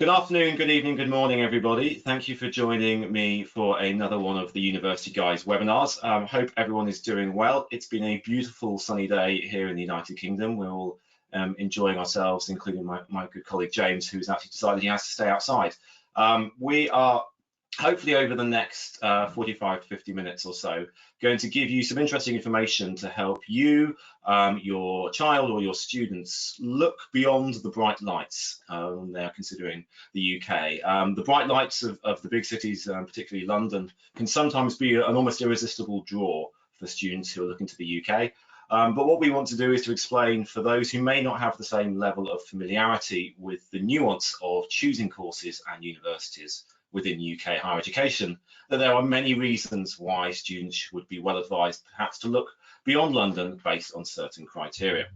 Good afternoon, good evening, good morning, everybody. Thank you for joining me for another one of the University Guys webinars. Hope everyone is doing well. It's been a beautiful sunny day here in the United Kingdom. We're all enjoying ourselves, including my good colleague James, who's actually decided he has to stay outside. We are hopefully over the next 45 to 50 minutes or so going to give you some interesting information to help you, your child or your students look beyond the bright lights when they're considering the UK. The bright lights of the big cities, particularly London, can sometimes be an almost irresistible draw for students who are looking to the UK. But what we want to do is to explain for those who may not have the same level of familiarity with the nuance of choosing courses and universities within UK higher education, that there are many reasons why students would be well advised perhaps to look beyond London based on certain criteria.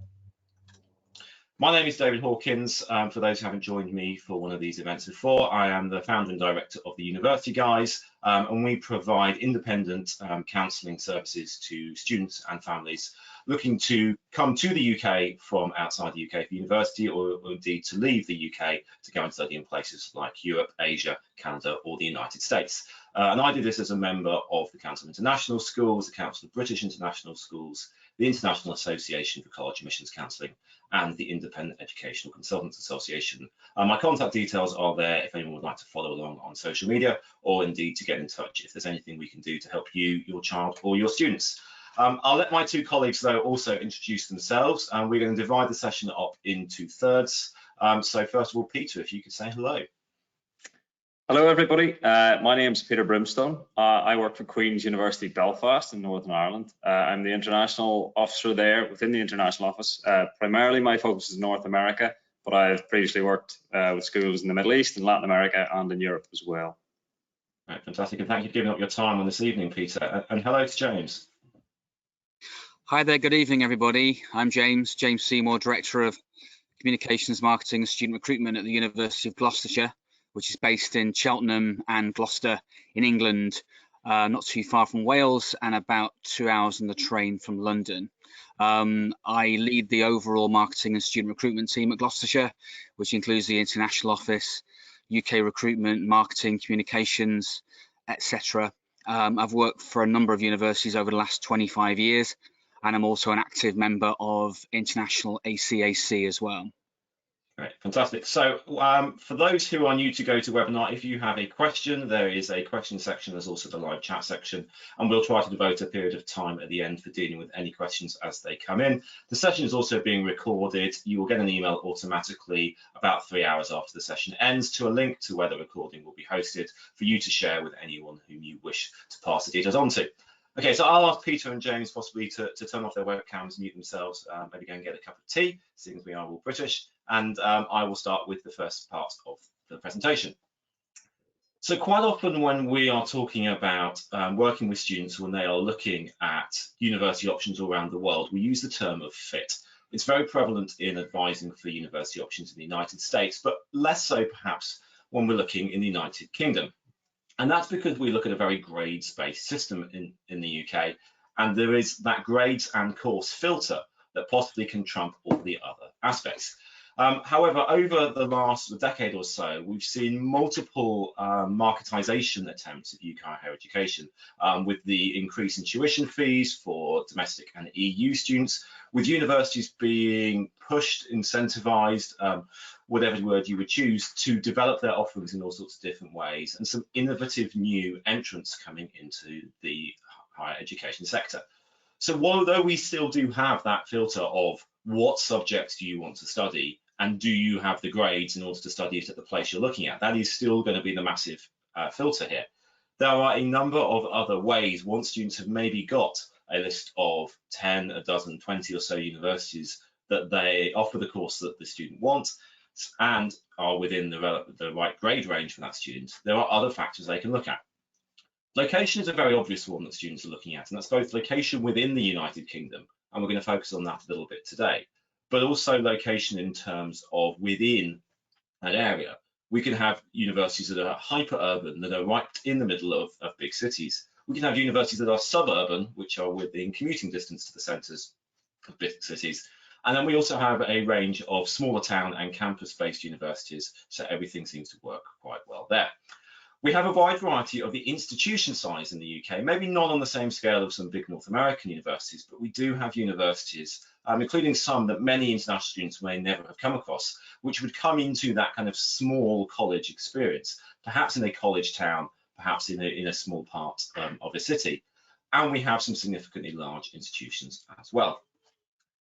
My name is David Hawkins. For those who haven't joined me for one of these events before, I am the founder and director of the University Guys, and we provide independent counselling services to students and families looking to come to the UK from outside the UK for university, or indeed to leave the UK to go and study in places like Europe, Asia, Canada, or the United States. And I do this as a member of the Council of International Schools, the Council of British International Schools, the International Association for College Admissions Counselling, and the Independent Educational Consultants Association. My contact details are there if anyone would like to follow along on social media, or indeed to get in touch if there's anything we can do to help you, your child, or your students. I'll let my two colleagues, though, also introduce themselves, and we're going to divide the session up into thirds. So first of all, Peter, if you could say hello. Hello, everybody. My name's Peter Brimstone. I work for Queen's University Belfast in Northern Ireland. I'm the international officer there within the international office. Primarily, my focus is North America, but I've previously worked with schools in the Middle East, in Latin America, and in Europe as well. Right, fantastic, and thank you for giving up your time on this evening, Peter. And hello to James. Hi there, good evening, everybody. I'm James Seymour, Director of Communications, Marketing and Student Recruitment at the University of Gloucestershire, which is based in Cheltenham and Gloucester in England, not too far from Wales and about 2 hours on the train from London. I lead the overall marketing and student recruitment team at Gloucestershire, which includes the international office, UK recruitment, marketing, communications, etc. I've worked for a number of universities over the last 25 years, and I'm also an active member of International ACAC as well. Great, fantastic. So for those who are new to GoToWebinar, if you have a question, there is a question section. There's also the live chat section, and we'll try to devote a period of time at the end for dealing with any questions as they come in. The session is also being recorded. You will get an email automatically about 3 hours after the session ends to a link to where the recording will be hosted for you to share with anyone whom you wish to pass the details on to. Okay, so I'll ask Peter and James possibly to turn off their webcams, mute themselves, maybe go and get a cup of tea, seeing as we are all British, and I will start with the first part of the presentation. So quite often when we are talking about working with students when they are looking at university options all around the world, we use the term of fit. It's very prevalent in advising for university options in the United States, but less so perhaps when we're looking in the United Kingdom. And that's because we look at a very grades-based system in the UK, and there is that grades and course filter that possibly can trump all the other aspects. However, over the last decade or so, we've seen multiple marketization attempts at UK higher education, with the increase in tuition fees for domestic and EU students, with universities being pushed, incentivized, whatever word you would choose, to develop their offerings in all sorts of different ways, and some innovative new entrants coming into the higher education sector. So although we still do have that filter of what subjects do you want to study, and do you have the grades in order to study it at the place you're looking at, that is still going to be the massive filter here. There are a number of other ways, once students have maybe got a list of 10, a dozen, 20 or so universities that they offer the course that the student wants and are within the right grade range for that student, there are other factors they can look at. Location is a very obvious one that students are looking at, and that's both location within the United Kingdom, and we're going to focus on that a little bit today, but also location in terms of within an area. We can have universities that are hyper-urban, that are right in the middle of big cities. We can have universities that are suburban, which are within commuting distance to the centres of big cities. And then we also have a range of smaller town and campus-based universities, so everything seems to work quite well there. We have a wide variety of the institution size in the UK, maybe not on the same scale of some big North American universities, but we do have universities, including some that many international students may never have come across, which would come into that kind of small college experience, perhaps in a college town, perhaps in a small part of a city. And we have some significantly large institutions as well.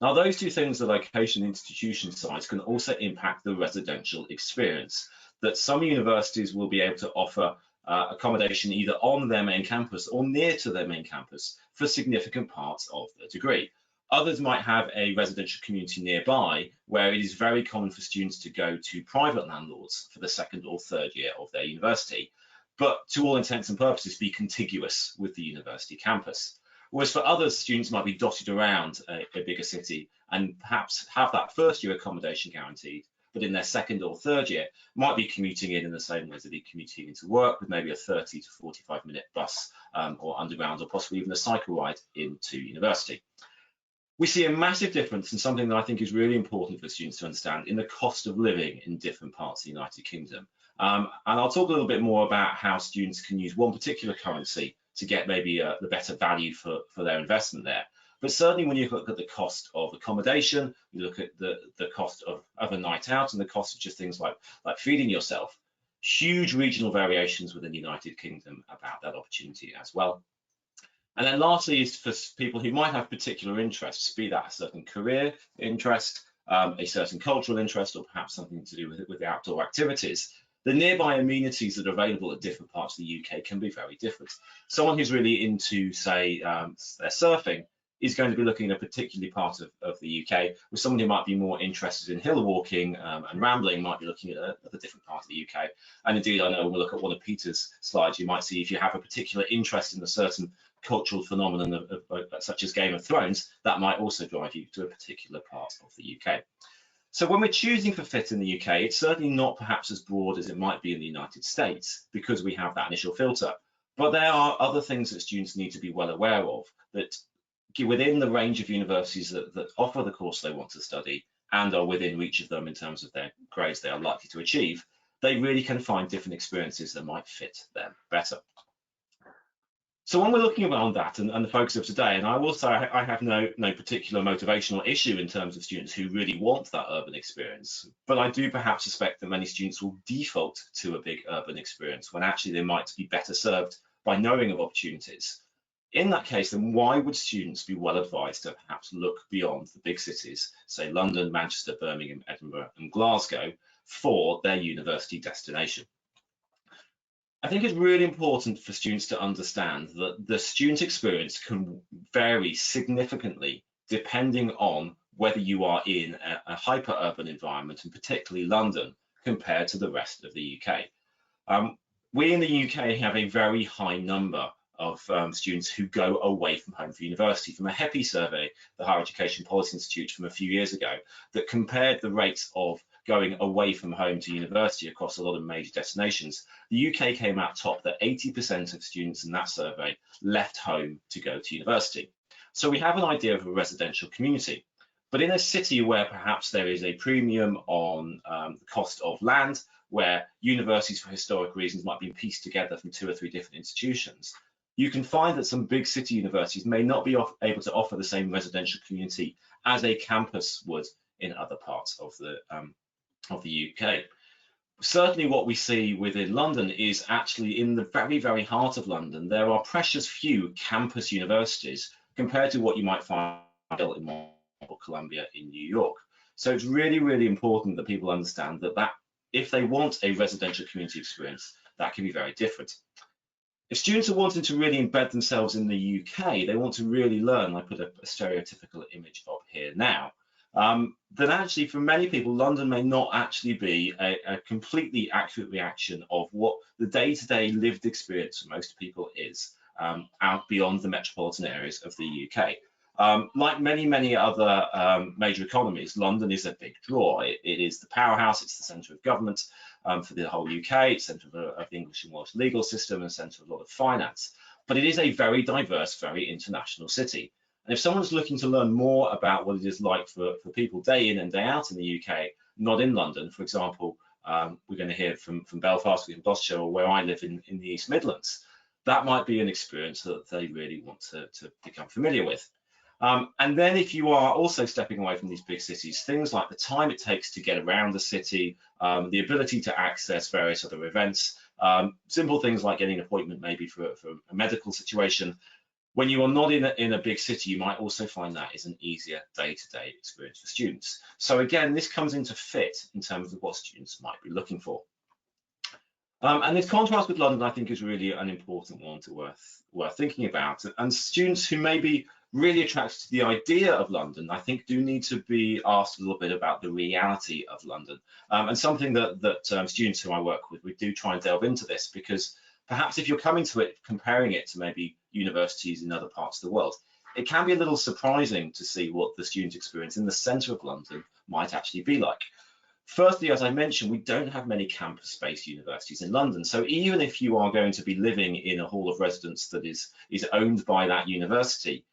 Now, those two things, the location and institution size, can also impact the residential experience, that some universities will be able to offer accommodation either on their main campus or near to their main campus for significant parts of the degree. Others might have a residential community nearby where it is very common for students to go to private landlords for the second or third year of their university, but to all intents and purposes be contiguous with the university campus. Whereas for others, students might be dotted around a bigger city and perhaps have that first year accommodation guaranteed, but in their second or third year might be commuting in the same way as they'd be commuting into work, with maybe a 30 to 45-minute bus or underground, or possibly even a cycle ride into university. We see a massive difference in something that I think is really important for students to understand in the cost of living in different parts of the United Kingdom. And I'll talk a little bit more about how students can use one particular currency to get maybe the better value for their investment there. But certainly when you look at the cost of accommodation, you look at the cost of a night out and the cost of just things like feeding yourself, huge regional variations within the United Kingdom about that opportunity as well. And then lastly is for people who might have particular interests, be that a certain career interest, a certain cultural interest, or perhaps something to do with the outdoor activities. The nearby amenities that are available at different parts of the UK can be very different. Someone who's really into, say, their surfing is going to be looking at a particular part of the UK, with someone who might be more interested in hill walking and rambling might be looking at a different part of the UK. And indeed, I know when we look at one of Peter's slides, you might see if you have a particular interest in a certain cultural phenomenon such as Game of Thrones, that might also drive you to a particular part of the UK. So when we're choosing for fit in the UK, it's certainly not perhaps as broad as it might be in the United States, because we have that initial filter. But there are other things that students need to be well aware of, that within the range of universities that offer the course they want to study and are within reach of them in terms of their grades they are likely to achieve, they really can find different experiences that might fit them better. So when we're looking around that and the focus of today, and I will say I have no particular motivational issue in terms of students who really want that urban experience, but I do perhaps suspect that many students will default to a big urban experience when actually they might be better served by knowing of opportunities. In that case, then why would students be well advised to perhaps look beyond the big cities, say London, Manchester, Birmingham, Edinburgh, and Glasgow, for their university destination? I think it's really important for students to understand that the student experience can vary significantly depending on whether you are in a hyper-urban environment, and particularly London, compared to the rest of the UK. We in the UK have a very high number of students who go away from home for university. From a HEPI survey, the Higher Education Policy Institute from a few years ago, that compared the rates of going away from home to university across a lot of major destinations, the UK came out top, that 80% of students in that survey left home to go to university. So we have an idea of a residential community. But in a city where perhaps there is a premium on the cost of land, where universities for historic reasons might be pieced together from 2 or 3 different institutions, you can find that some big city universities may not be able to offer the same residential community as a campus would in other parts of the UK. Certainly what we see within London is actually in the very, very heart of London, there are precious few campus universities compared to what you might find in or Columbia in New York. So it's really, really important that people understand that if they want a residential community experience, that can be very different. If students are wanting to really embed themselves in the UK, they want to really learn, I put a stereotypical image up here now, then actually for many people, London may not actually be a completely accurate reaction of what the day-to-day lived experience for most people is out beyond the metropolitan areas of the UK. Like many other major economies, London is a big draw. It is the powerhouse, it's the centre of government for the whole UK, it's centre of the English and Welsh legal system and centre of a lot of finance. But it is a very diverse, very international city. And if someone's looking to learn more about what it is like for people day in and day out in the UK, not in London, for example, we're going to hear from Belfast, in Gloucestershire, or where I live in the East Midlands, that might be an experience that they really want to become familiar with. And then if you are also stepping away from these big cities, things like the time it takes to get around the city, the ability to access various other events, simple things like getting an appointment maybe for a medical situation. When you are not in a big city, you might also find that is an easier day-to-day experience for students. So again, this comes into fit in terms of what students might be looking for. And this contrast with London, I think, is really an important one to worth thinking about. And students who may be really attracted to the idea of London, I think, do need to be asked a little bit about the reality of London. And something that students who I work with, we do try and delve into this, because perhaps if you're coming to it, comparing it to maybe universities in other parts of the world, it can be a little surprising to see what the student experience in the centre of London might actually be like. Firstly, as I mentioned, we don't have many campus-based universities in London. So even if you are going to be living in a hall of residence that is owned by that university,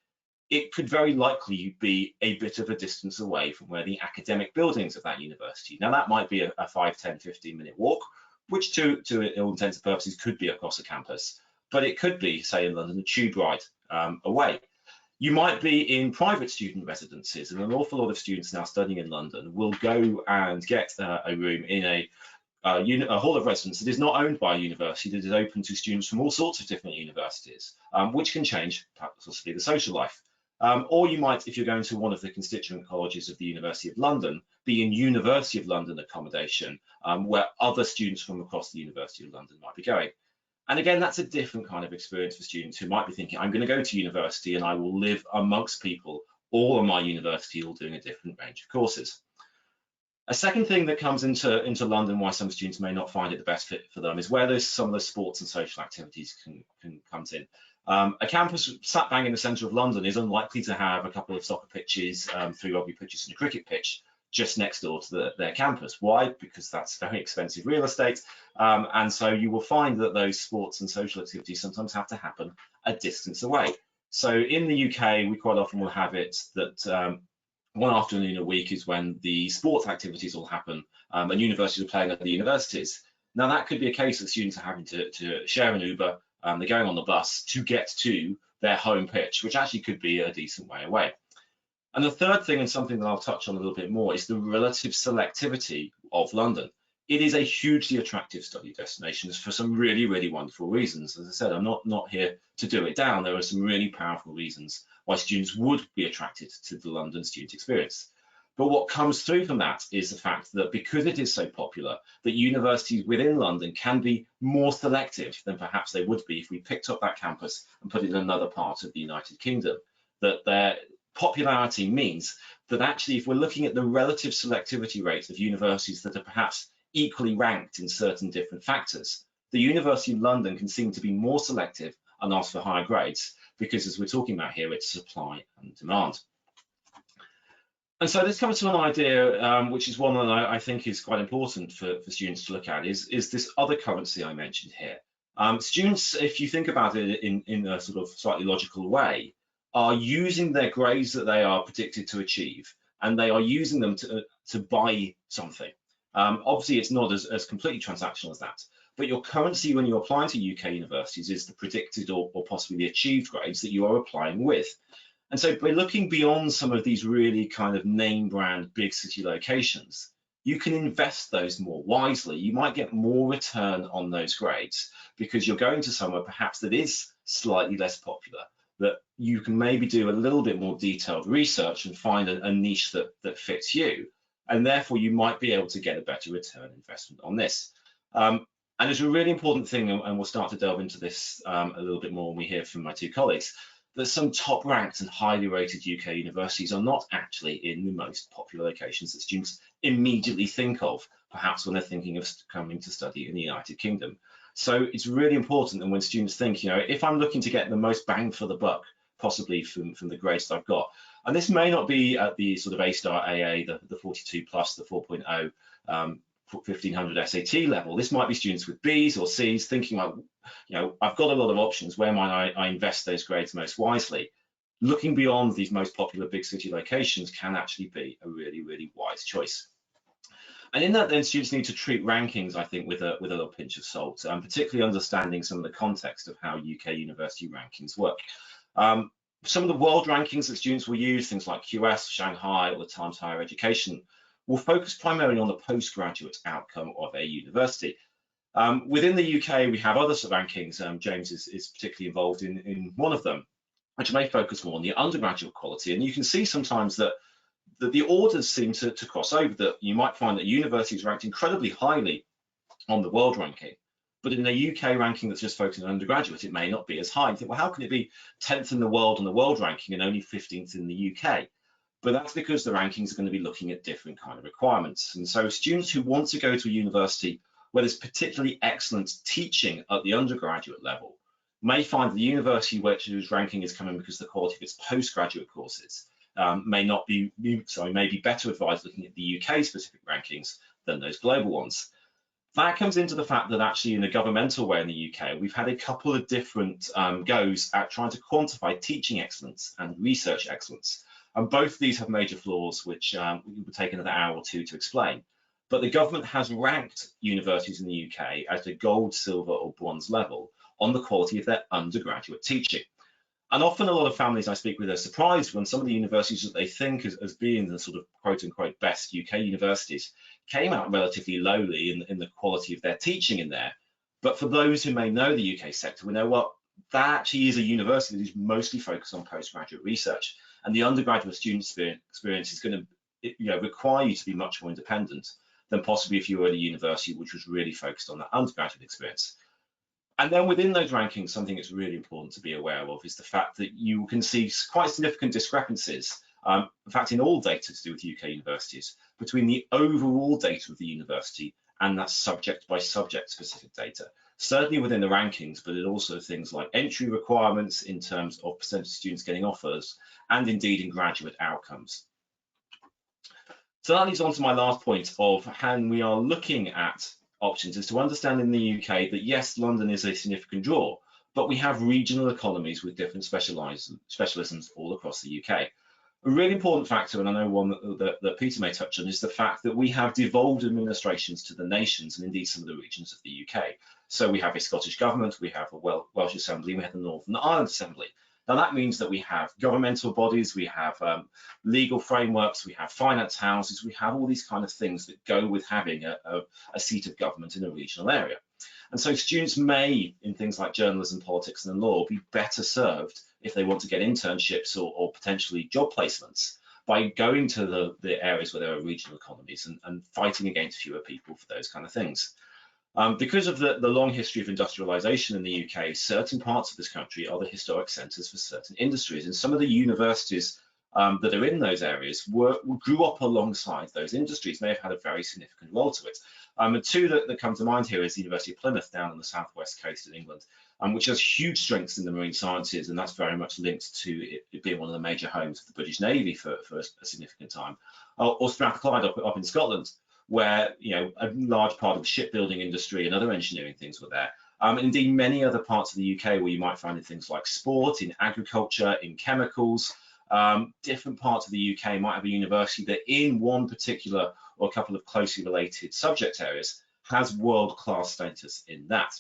it could very likely be a bit of a distance away from where the academic buildings of that university. Now, that might be a 5, 10, 15-minute walk, which to all intents and purposes could be across a campus, but it could be, say, in London, a tube ride away. You might be in private student residences, and an awful lot of students now studying in London will go and get a room in a hall of residence that is not owned by a university, that is open to students from all sorts of different universities, which can change possibly the social life. Or you might, if you're going to one of the constituent colleges of the University of London, be in University of London accommodation, where other students from across the University of London might be going. And again, that's a different kind of experience for students who might be thinking, I'm going to go to university and I will live amongst people all on my university, all doing a different range of courses. A second thing that comes into London, why some students may not find it the best fit for them, is where some of the sports and social activities can come in. A campus sat bang in the centre of London is unlikely to have a couple of soccer pitches, 3 rugby pitches and a cricket pitch just next door to their campus. Why? Because that's very expensive real estate. And so you will find that those sports and social activities sometimes have to happen a distance away. So in the UK, we quite often will have it that one afternoon a week is when the sports activities will happen, and universities are playing at the universities. Now, that could be a case that students are having to share an Uber, they're going on the bus to get to their home pitch, which actually could be a decent way away. And the third thing, and something that I'll touch on a little bit more, is the relative selectivity of London. It is a hugely attractive study destination for some really, really wonderful reasons. As I said, I'm not here to do it down. There are some really powerful reasons why students would be attracted to the London student experience. But what comes through from that is the fact that because it is so popular, that universities within London can be more selective than perhaps they would be if we picked up that campus and put it in another part of the United Kingdom. That their popularity means that actually, if we're looking at the relative selectivity rates of universities that are perhaps equally ranked in certain different factors, the University of London can seem to be more selective and ask for higher grades, because as we're talking about here, it's supply and demand. And so this comes to an idea, which is one that I think is quite important for students to look at, is this other currency I mentioned here. Students, if you think about it in a sort of slightly logical way, are using their grades that they are predicted to achieve, and they are using them to buy something. Obviously, it's not as completely transactional as that, but your currency when you're applying to UK universities is the predicted or possibly the achieved grades that you are applying with. And so by looking beyond some of these really kind of name brand big city locations, you can invest those more wisely. You might get more return on those grades because you're going to somewhere perhaps that is slightly less popular, that you can maybe do a little bit more detailed research and find a niche that fits you. And therefore you might be able to get a better return investment on this. And it's a really important thing, and we'll start to delve into this a little bit more when we hear from my two colleagues, that some top ranked and highly rated UK universities are not actually in the most popular locations that students immediately think of, perhaps when they're thinking of coming to study in the United Kingdom. So it's really important that when students think, if I'm looking to get the most bang for the buck, possibly from the grades that I've got, and this may not be at the sort of A-star AA, the 42 plus, the 4.0, 1500 SAT level. This might be students with B's or C's thinking like, I've got a lot of options. Where might I invest those grades most wisely? looking beyond these most popular big city locations can actually be a really, really wise choice. And in that, then, students need to treat rankings, I think, with a little pinch of salt, particularly understanding some of the context of how UK university rankings work. Some of the world rankings that students will use, things like QS, Shanghai, or the Times Higher Education, will focus primarily on the postgraduate outcome of a university. Within the UK, we have other rankings. James is particularly involved in one of them, which may focus more on the undergraduate quality. And you can see sometimes that the orders seem to cross over, that you might find that universities ranked incredibly highly on the world ranking, but in a UK ranking that's just focused on undergraduate, it may not be as high. You think, well, how can it be 10th in the world on the world ranking and only 15th in the UK? But that's because the rankings are going to be looking at different kind of requirements. And so students who want to go to a university where there's particularly excellent teaching at the undergraduate level may find the university whose ranking is coming because the quality of its postgraduate courses may be better advised looking at the UK specific rankings than those global ones. That comes into the fact that actually in a governmental way in the UK, we've had a couple of different goes at trying to quantify teaching excellence and research excellence. And both of these have major flaws, which would take another hour or two to explain. But the government has ranked universities in the UK at a gold, silver or bronze level on the quality of their undergraduate teaching. And often a lot of families I speak with are surprised when some of the universities that they think as being the sort of quote unquote best UK universities came out relatively lowly in the quality of their teaching in there. But for those who may know the UK sector, we know, well, that actually is a university that is mostly focused on postgraduate research. And the undergraduate student experience is going to require you to be much more independent than possibly if you were at a university which was really focused on that undergraduate experience. And then within those rankings, something that's really important to be aware of is the fact that you can see quite significant discrepancies, in fact, in all data to do with UK universities, between the overall data of the university and that subject by subject specific data. Certainly within the rankings, but it also things like entry requirements in terms of percentage of students getting offers, and indeed in graduate outcomes. So that leads on to my last point of how we are looking at options, is to understand in the UK that yes, London is a significant draw, but we have regional economies with different specialisms all across the UK. A really important factor, and I know one that Peter may touch on, is the fact that we have devolved administrations to the nations and indeed some of the regions of the UK. So we have a Scottish government, we have a Welsh Assembly, we have the Northern Ireland Assembly. Now that means that we have governmental bodies, we have legal frameworks, we have finance houses, we have all these kind of things that go with having a seat of government in a regional area. And so students may, in things like journalism, politics and law, be better served if they want to get internships or potentially job placements by going to the areas where there are regional economies and fighting against fewer people for those kind of things. Because of the long history of industrialization in the UK, certain parts of this country are the historic centres for certain industries, and some of the universities that are in those areas grew up alongside those industries, may have had a very significant role to it. And two that come to mind here is the University of Plymouth down on the southwest coast of England, which has huge strengths in the marine sciences, and that's very much linked to it being one of the major homes of the British Navy for a significant time. Or Strathclyde up in Scotland, where a large part of the shipbuilding industry and other engineering things were there. Indeed, many other parts of the UK where you might find in things like sport, in agriculture, in chemicals. Different parts of the UK might have a university that in one particular or a couple of closely related subject areas has world-class status in that.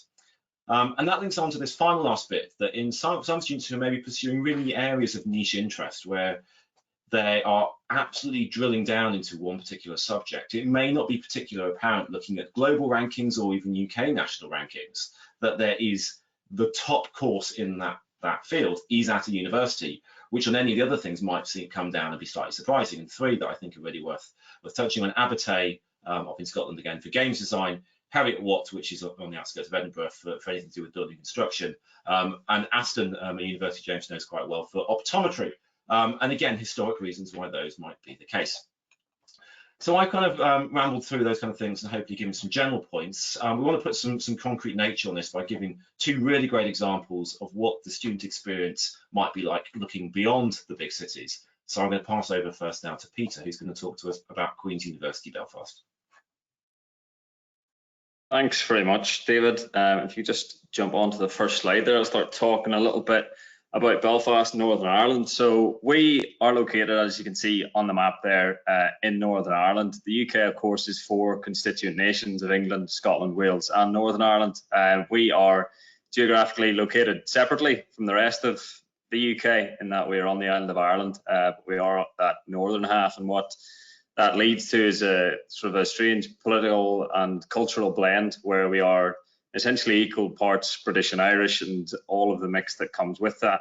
And that links on to this final last bit, that in some students who may be pursuing really areas of niche interest where they are absolutely drilling down into one particular subject, it may not be particularly apparent looking at global rankings or even UK national rankings that there is the top course in that field is at a university, which on any of the other things might come down and be slightly surprising. And three that I think are really worth touching on: Abertay up in Scotland again for games design, Heriot Watt, which is on the outskirts of Edinburgh for anything to do with building construction, and Aston, a university James knows quite well, for optometry. And again, historic reasons why those might be the case. So I kind of rambled through those kind of things and hopefully given some general points. We want to put some concrete nature on this by giving two really great examples of what the student experience might be like looking beyond the big cities. So I'm going to pass over first now to Peter, who's going to talk to us about Queen's University Belfast. Thanks very much, David. If you just jump onto the first slide there, I'll start talking a little bit about Belfast, Northern Ireland. So we are located, as you can see on the map there, in Northern Ireland. The UK, of course, is 4 constituent nations of England, Scotland, Wales and Northern Ireland. We are geographically located separately from the rest of the UK in that we are on the island of Ireland, but we are up that northern half, and what that leads to is a sort of a strange political and cultural blend where we are essentially equal parts British and Irish and all of the mix that comes with that.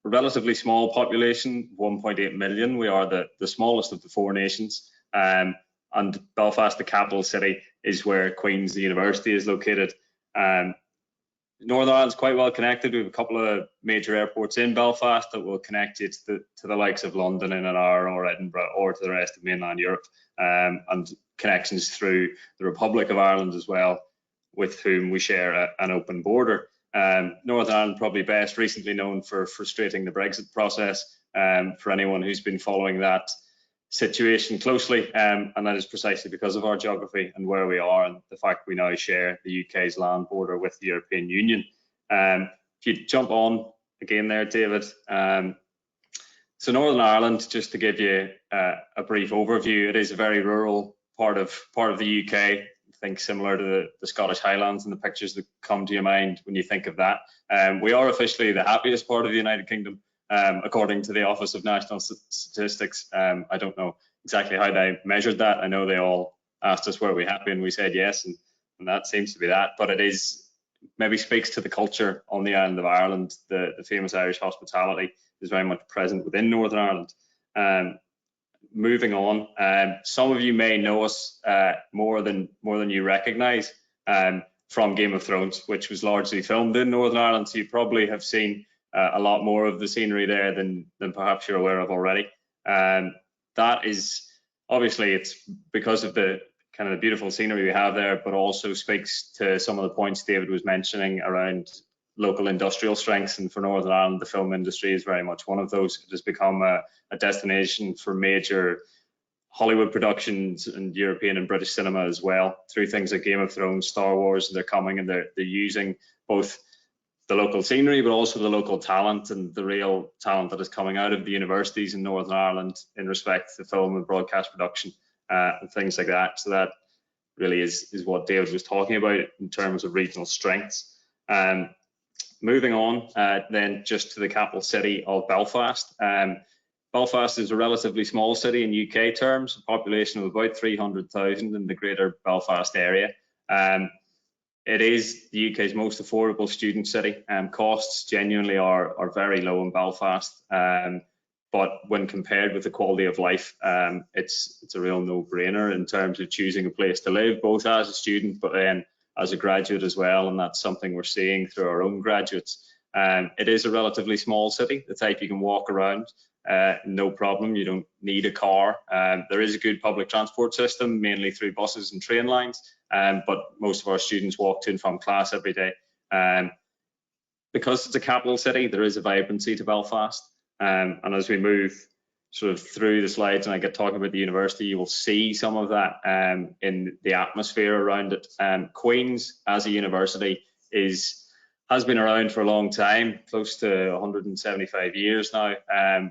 Relatively small population, 1.8 million. We are the smallest of the 4 nations. And Belfast, the capital city, is where Queen's the university is located. Northern Ireland's quite well connected. We have a couple of major airports in Belfast that will connect you to the likes of London in an hour, or Edinburgh, or to the rest of mainland Europe, and connections through the Republic of Ireland as well, with whom we share an open border. Northern Ireland probably best recently known for frustrating the Brexit process, for anyone who's been following that situation closely, and that is precisely because of our geography and where we are, and the fact we now share the UK's land border with the European Union. If you jump on again there, David. So Northern Ireland, just to give you a brief overview, it is a very rural part of the UK. Think similar to the Scottish Highlands and the pictures that come to your mind when you think of that. We are officially the happiest part of the United Kingdom, according to the Office of National Statistics. I don't know exactly how they measured that. I know they all asked us were we happy, and we said yes, and that seems to be that. But it is maybe speaks to the culture on the island of Ireland. The famous Irish hospitality is very much present within Northern Ireland. Moving on, some of you may know us more than you recognise from Game of Thrones, which was largely filmed in Northern Ireland. So you probably have seen a lot more of the scenery there than perhaps you're aware of already. That is obviously, it's because of the kind of the beautiful scenery we have there, but also speaks to some of the points David was mentioning around local industrial strengths. And for Northern Ireland, the film industry is very much one of those. It has become a destination for major Hollywood productions and European and British cinema as well, through things like Game of Thrones, Star Wars. They're coming and they're using both the local scenery, but also the local talent and the real talent that is coming out of the universities in Northern Ireland in respect to film and broadcast production and things like that. So that really is what David was talking about in terms of regional strengths. Moving on then just to the capital city of Belfast. Belfast is a relatively small city in UK terms, a population of about 300,000 in the greater Belfast area. It is the UK's most affordable student city, and costs genuinely are very low in Belfast. But when compared with the quality of life, it's a real no-brainer in terms of choosing a place to live, both as a student, but then as a graduate as well, and that's something we're seeing through our own graduates. It is a relatively small city, the type you can walk around, no problem. You don't need a car. There is a good public transport system, mainly through buses and train lines, but most of our students walk to and from class every day. Because it's a capital city, there is a vibrancy to Belfast, and as we move sort of through the slides and I get talking about the university, you will see some of that in the atmosphere around it. Queen's as a university has been around for a long time, close to 175 years now.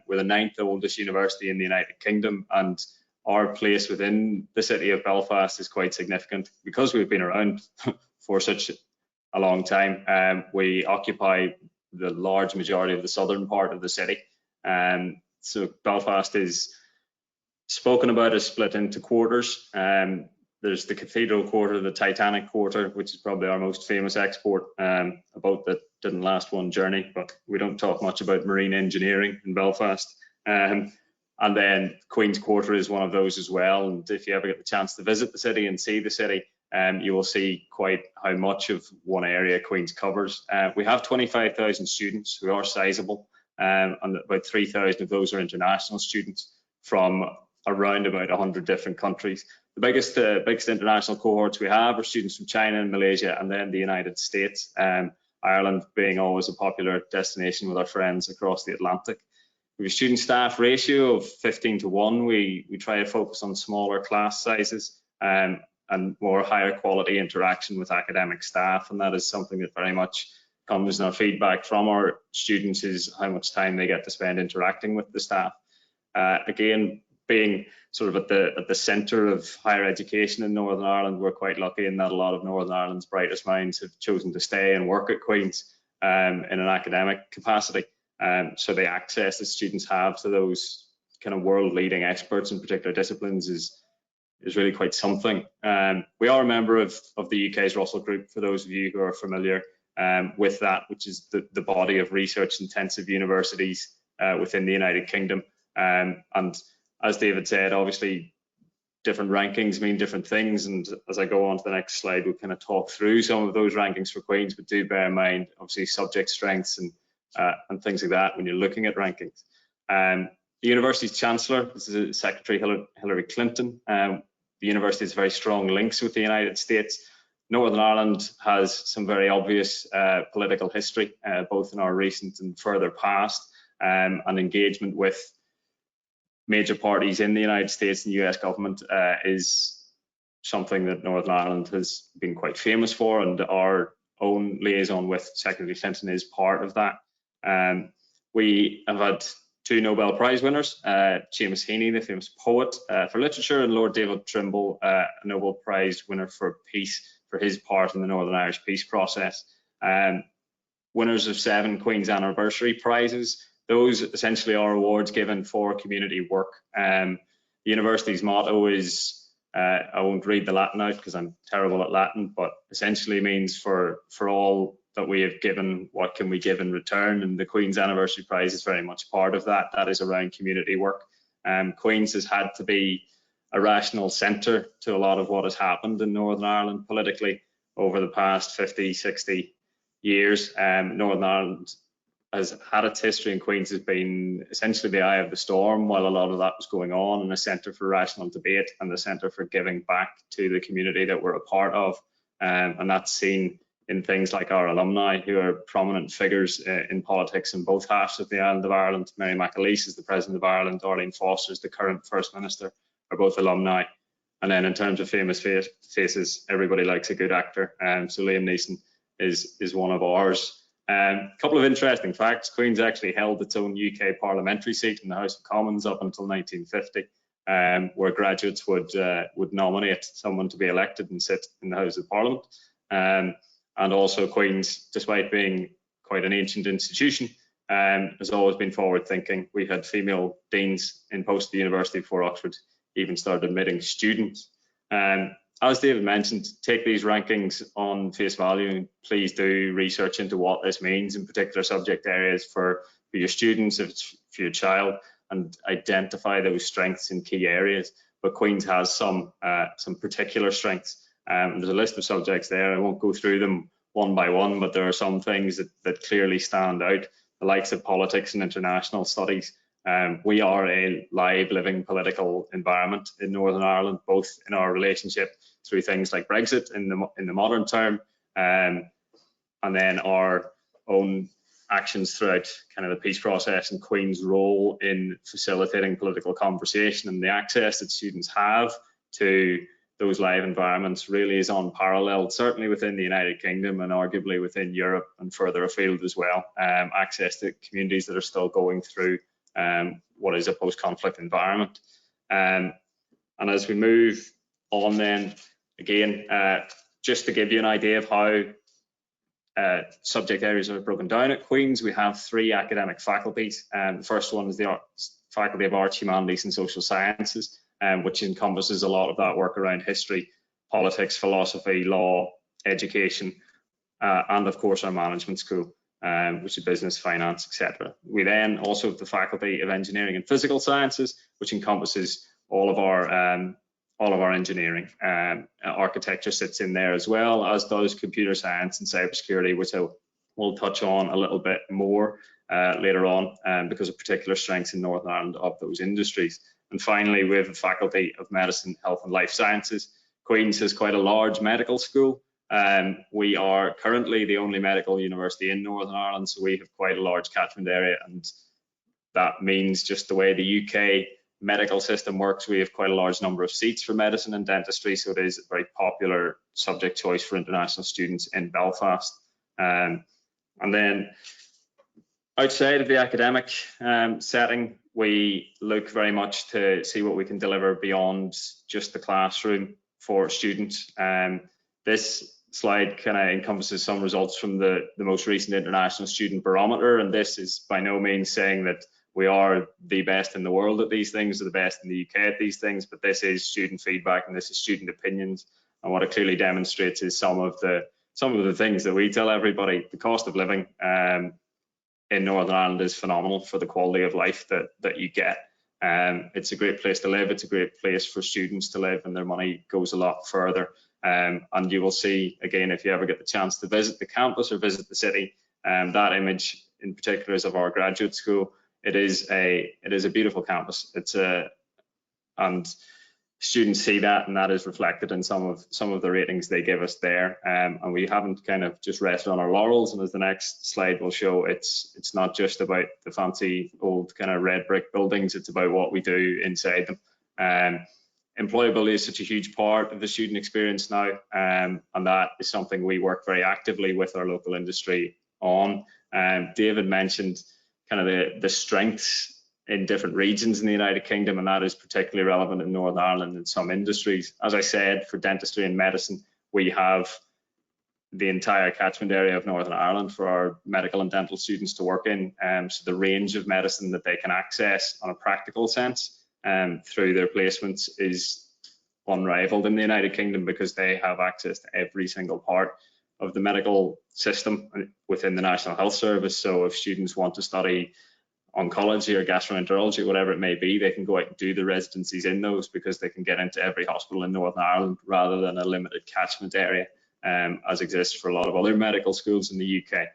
We're the 9th oldest university in the United Kingdom, and our place within the city of Belfast is quite significant because we've been around for such a long time. We occupy the large majority of the southern part of the city. So Belfast is spoken about as split into quarters. There's the Cathedral Quarter, the Titanic Quarter, which is probably our most famous export, a boat that didn't last one journey, but we don't talk much about marine engineering in Belfast. And then Queen's Quarter is one of those as well. And if you ever get the chance to visit the city and see the city, you will see quite how much of one area Queen's covers. We have 25,000 students who are sizable. And about 3,000 of those are international students from around about 100 different countries. The biggest international cohorts we have are students from China and Malaysia, and then the United States, Ireland being always a popular destination with our friends across the Atlantic. We have a student staff ratio of 15 to 1. We try to focus on smaller class sizes and more higher quality interaction with academic staff, and that is something that very much comes in our feedback from our students is how much time they get to spend interacting with the staff. Again, being sort of at the centre of higher education in Northern Ireland, we're quite lucky in that a lot of Northern Ireland's brightest minds have chosen to stay and work at Queen's in an academic capacity. So the access that students have to those kind of world-leading experts in particular disciplines is really quite something. We are a member of the UK's Russell Group, for those of you who are familiar with that, which is the body of research-intensive universities within the United Kingdom. And as David said, obviously different rankings mean different things, and as I go on to the next slide, we'll kind of talk through some of those rankings for Queen's, but do bear in mind obviously subject strengths and things like that when you're looking at rankings. The university's chancellor, this is Secretary Hillary Clinton. The university has very strong links with the United States. Northern Ireland has some very obvious political history, both in our recent and further past, and engagement with major parties in the United States and US government is something that Northern Ireland has been quite famous for, and our own liaison with Secretary Clinton is part of that. We have had 2 Nobel Prize winners, Seamus Heaney, the famous poet for literature, and Lord David Trimble, a Nobel Prize winner for peace for his part in the Northern Irish peace process. Winners of 7 Queen's Anniversary Prizes. Those essentially are awards given for community work. The university's motto is, I won't read the Latin out because I'm terrible at Latin, but essentially means for all that we have given, what can we give in return? And the Queen's Anniversary Prize is very much part of that. That is around community work. Queen's has had to be a rational centre to a lot of what has happened in Northern Ireland politically over the past 50, 60 years. Northern Ireland has had its history, and Queen's has been essentially the eye of the storm while a lot of that was going on, and a centre for rational debate and the centre for giving back to the community that we're a part of. And that's seen in things like our alumni, who are prominent figures in politics in both halves of the island of Ireland. Mary McAleese is the President of Ireland, Arlene Foster is the current First Minister, are both alumni. And then in terms of famous faces, everybody likes a good actor. So Liam Neeson is one of ours. A couple of interesting facts. Queen's actually held its own UK parliamentary seat in the House of Commons up until 1950, where graduates would nominate someone to be elected and sit in the House of Parliament. And also Queen's, despite being quite an ancient institution, has always been forward thinking. We had female deans in post at the university before Oxford even started admitting students. As David mentioned, take these rankings on face value, and please do research into what this means in particular subject areas for your students, if it's for your child, and identify those strengths in key areas. But Queen's has some particular strengths. There's a list of subjects there. I won't go through them one by one, but there are some things that clearly stand out, the likes of politics and international studies. We are a live, living political environment in Northern Ireland, both in our relationship through things like Brexit in the modern term, and then our own actions throughout kind of the peace process, and Queen's role in facilitating political conversation and the access that students have to those live environments really is unparalleled, certainly within the United Kingdom and arguably within Europe and further afield as well. Access to communities that are still going through what is a post-conflict environment. And as we move on then, again, just to give you an idea of how subject areas are broken down at Queen's, we have 3 academic faculties. The first one is the Faculty of Arts, Humanities and Social Sciences, which encompasses a lot of that work around history, politics, philosophy, law, education, and of course our management school, which is business, finance, etc. We then also have the Faculty of Engineering and Physical Sciences, which encompasses all of our engineering. Architecture sits in there as well, as does computer science and cybersecurity, which we'll touch on a little bit more later on, because of particular strengths in Northern Ireland of those industries. And finally, we have a Faculty of Medicine, Health and Life Sciences. Queen's has quite a large medical school. We are currently the only medical university in Northern Ireland, so we have quite a large catchment area, and that means just the way the UK medical system works, we have quite a large number of seats for medicine and dentistry, so it is a very popular subject choice for international students in Belfast. And then outside of the academic setting, we look very much to see what we can deliver beyond just the classroom for students. This slide kind of encompasses some results from the most recent International Student Barometer, and this is by no means saying that we are the best in the world at these things or the best in the UK at these things, but this is student feedback and this is student opinions. And what it clearly demonstrates is some of the things that we tell everybody. The cost of living in Northern Ireland is phenomenal for the quality of life that you get. It's a great place to live. It's a great place for students to live, and their money goes a lot further. And you will see, again, if you ever get the chance to visit the campus or visit the city, that image in particular is of our graduate school. It is a beautiful campus. And students see that, and that is reflected in some of the ratings they give us there. And we haven't kind of just rested on our laurels. And as the next slide will show, it's not just about the fancy old kind of red brick buildings. It's about what we do inside them. Employability is such a huge part of the student experience now, and that is something we work very actively with our local industry on. David mentioned kind of the strengths in different regions in the United Kingdom, and that is particularly relevant in Northern Ireland in some industries. As I said, for dentistry and medicine, we have the entire catchment area of Northern Ireland for our medical and dental students to work in. So the range of medicine that they can access on a practical sense through their placements is unrivaled in the United Kingdom, because they have access to every single part of the medical system within the National Health Service. So if students want to study oncology or gastroenterology, whatever it may be, they can go out and do the residencies in those, because they can get into every hospital in Northern Ireland rather than a limited catchment area as exists for a lot of other medical schools in the UK.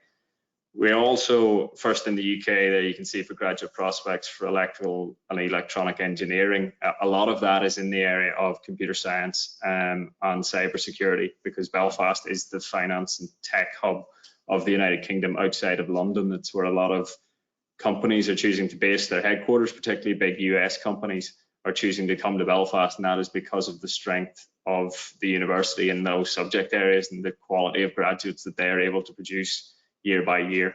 We're also first in the UK, there you can see, for graduate prospects for electrical and electronic engineering. A lot of that is in the area of computer science and cybersecurity, because Belfast is the finance and tech hub of the United Kingdom outside of London. That's where a lot of companies are choosing to base their headquarters, particularly big US companies are choosing to come to Belfast, and that is because of the strength of the university in those subject areas and the quality of graduates that they're able to produce year by year.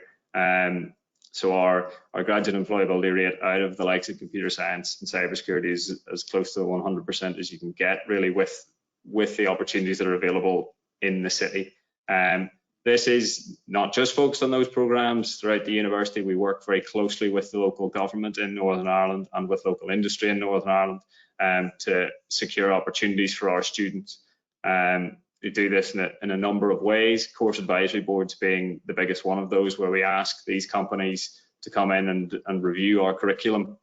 So our graduate employability rate out of the likes of computer science and cybersecurity is as close to 100% as you can get, really, with the opportunities that are available in the city. This is not just focused on those programs. Throughout the university, we work very closely with the local government in Northern Ireland and with local industry in Northern Ireland to secure opportunities for our students. We do this in a number of ways, course advisory boards being the biggest one of those, where we ask these companies to come in and review our curriculum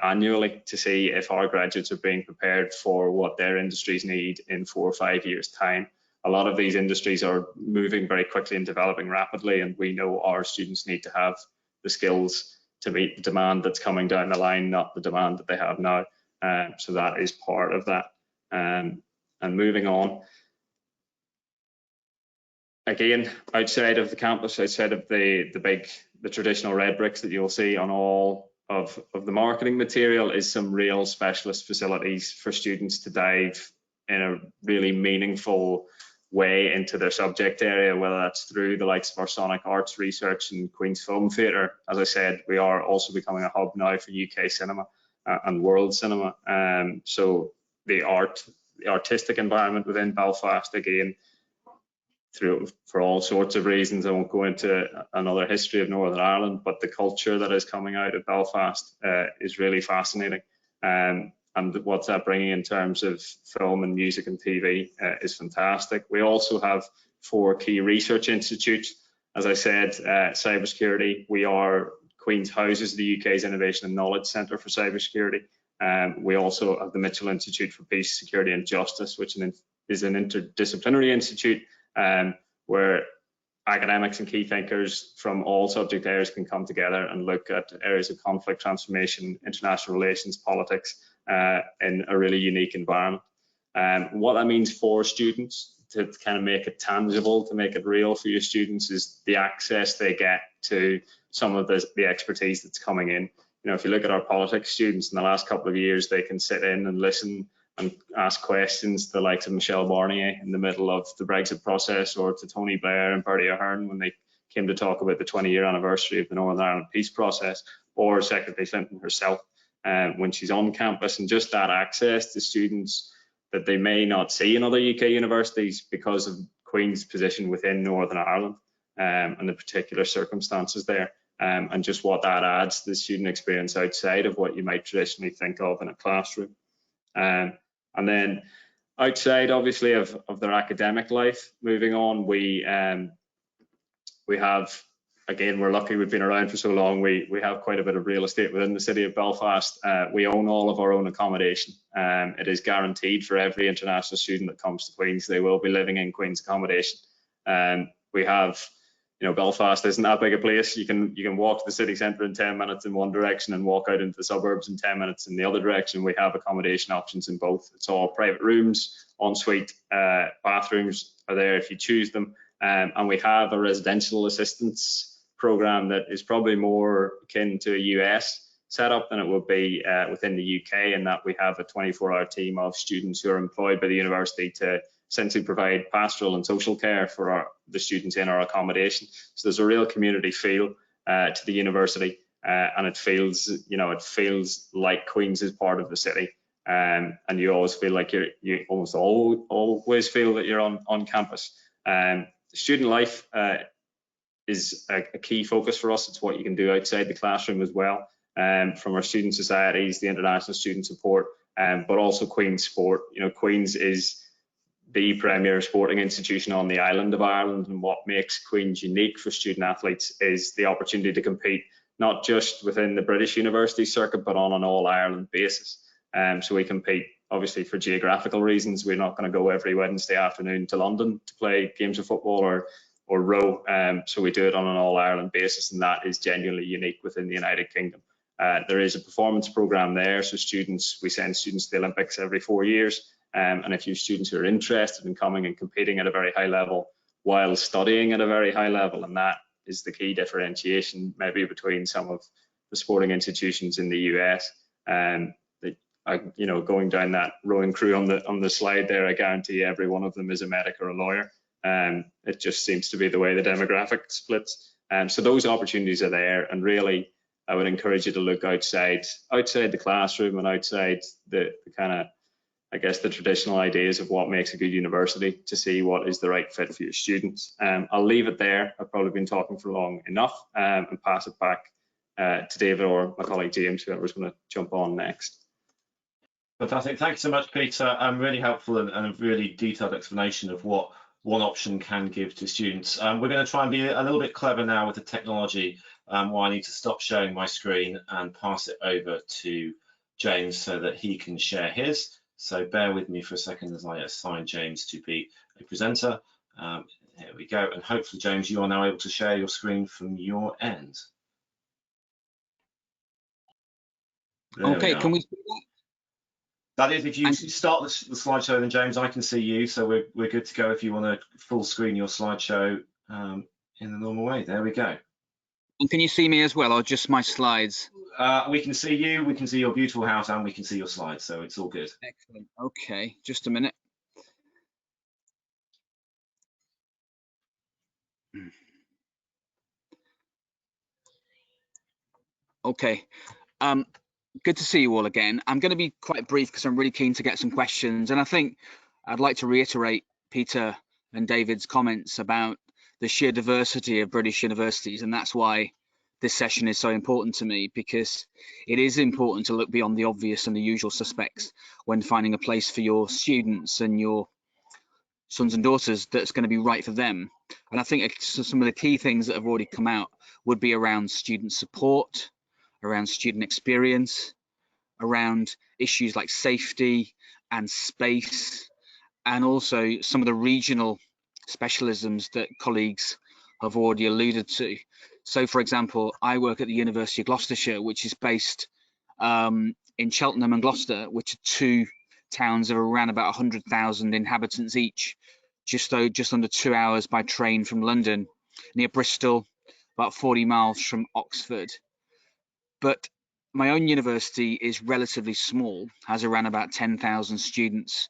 annually to see if our graduates are being prepared for what their industries need in 4 or 5 years' time. A lot of these industries are moving very quickly and developing rapidly, and we know our students need to have the skills to meet the demand that's coming down the line, not the demand that they have now. So that is part of that. And moving on, again, outside of the campus, outside of the traditional red bricks that you'll see on all of the marketing material, is some real specialist facilities for students to dive in a really meaningful way into their subject area, whether that's through the likes of our Sonic Arts research and Queen's Film Theatre. As I said, we are also becoming a hub now for UK cinema and world cinema. So the artistic environment within Belfast, again, for all sorts of reasons, I won't go into another history of Northern Ireland, but the culture that is coming out of Belfast is really fascinating. And what's that bringing in terms of film and music and TV is fantastic. We also have 4 key research institutes. As I said, cybersecurity, we are Queen's houses the UK's Innovation and Knowledge Centre for Cybersecurity. We also have the Mitchell Institute for Peace, Security and Justice, which is an interdisciplinary institute where academics and key thinkers from all subject areas can come together and look at areas of conflict transformation, international relations, politics, in a really unique environment. What that means for students, to kind of make it tangible, to make it real for your students, is the access they get to some of the expertise that's coming in. You know, if you look at our politics students in the last couple of years, they can sit in and listen and ask questions to the likes of Michelle Barnier in the middle of the Brexit process, or to Tony Blair and Bertie Ahern when they came to talk about the 20-year anniversary of the Northern Ireland peace process, or Secretary Clinton herself when she's on campus, and just that access to students that they may not see in other UK universities because of Queen's position within Northern Ireland and the particular circumstances there, and just what that adds to the student experience outside of what you might traditionally think of in a classroom. And then outside, obviously, of their academic life, moving on, we have, again, we're lucky we've been around for so long. We have quite a bit of real estate within the city of Belfast. We own all of our own accommodation. It is guaranteed for every international student that comes to Queen's. They will be living in Queen's accommodation. We have, you know, Belfast isn't that big a place. You can walk to the city centre in 10 minutes in one direction and walk out into the suburbs in 10 minutes in the other direction. We have accommodation options in both. It's all private rooms, ensuite bathrooms are there if you choose them. And we have a residential assistance program that is probably more akin to a US setup than it would be within the UK, in that we have a 24-hour team of students who are employed by the university to essentially provide pastoral and social care for the students in our accommodation. So there's a real community feel to the university, and it feels, you know, it feels like Queen's is part of the city, and you always feel like you almost always feel that you're on campus. Student life is a key focus for us. It's what you can do outside the classroom as well, from our student societies, the international student support, but also Queen's Sport. You know, Queen's is the premier sporting institution on the island of Ireland, and what makes Queen's unique for student athletes is the opportunity to compete not just within the British university circuit, but on an all-Ireland basis. So we compete, obviously, for geographical reasons. We're not going to go every Wednesday afternoon to London to play games of football or row. So we do it on an all-Ireland basis, and that is genuinely unique within the United Kingdom. There is a performance program there, so we send students to the Olympics every 4 years. And if you have students who are interested in coming and competing at a very high level while studying at a very high level, and that is the key differentiation maybe between some of the sporting institutions in the US. You know, going down that rowing crew on the slide there, I guarantee every one of them is a medic or a lawyer. It just seems to be the way the demographic splits. So those opportunities are there, and really I would encourage you to look outside the classroom and outside the kind of, I guess, the traditional ideas of what makes a good university to see what is the right fit for your students. I'll leave it there. I've probably been talking for long enough, and pass it back to David or my colleague James, whoever's going to jump on next. Fantastic. Thanks so much, Peter. Really helpful and a really detailed explanation of what one option can give to students. We're going to try and be a little bit clever now with the technology, while I need to stop sharing my screen and pass it over to James so that he can share his. So bear with me for a second as I assign James to be a presenter. Here we go. And hopefully, James, you are now able to share your screen from your end. Okay, can we see that? That is, if you start the slideshow, then James, I can see you. So we're good to go if you want to full screen your slideshow in the normal way. There we go. And can you see me as well, or just my slides? We can see you, we can see your beautiful house, and we can see your slides, so it's all good. Excellent. Okay, just a minute. Okay, good to see you all again. I'm going to be quite brief because I'm really keen to get some questions, and I think I'd like to reiterate Peter and David's comments about the sheer diversity of British universities, and that's why this session is so important to me, because it is important to look beyond the obvious and the usual suspects when finding a place for your students and your sons and daughters that's going to be right for them. And I think some of the key things that have already come out would be around student support, around student experience, around issues like safety and space, and also some of the regional specialisms that colleagues have already alluded to. So, for example, I work at the University of Gloucestershire, which is based in Cheltenham and Gloucester, which are two towns of around about 100,000 inhabitants each, just under 2 hours by train from London, near Bristol, about 40 miles from Oxford. But my own university is relatively small, has around about 10,000 students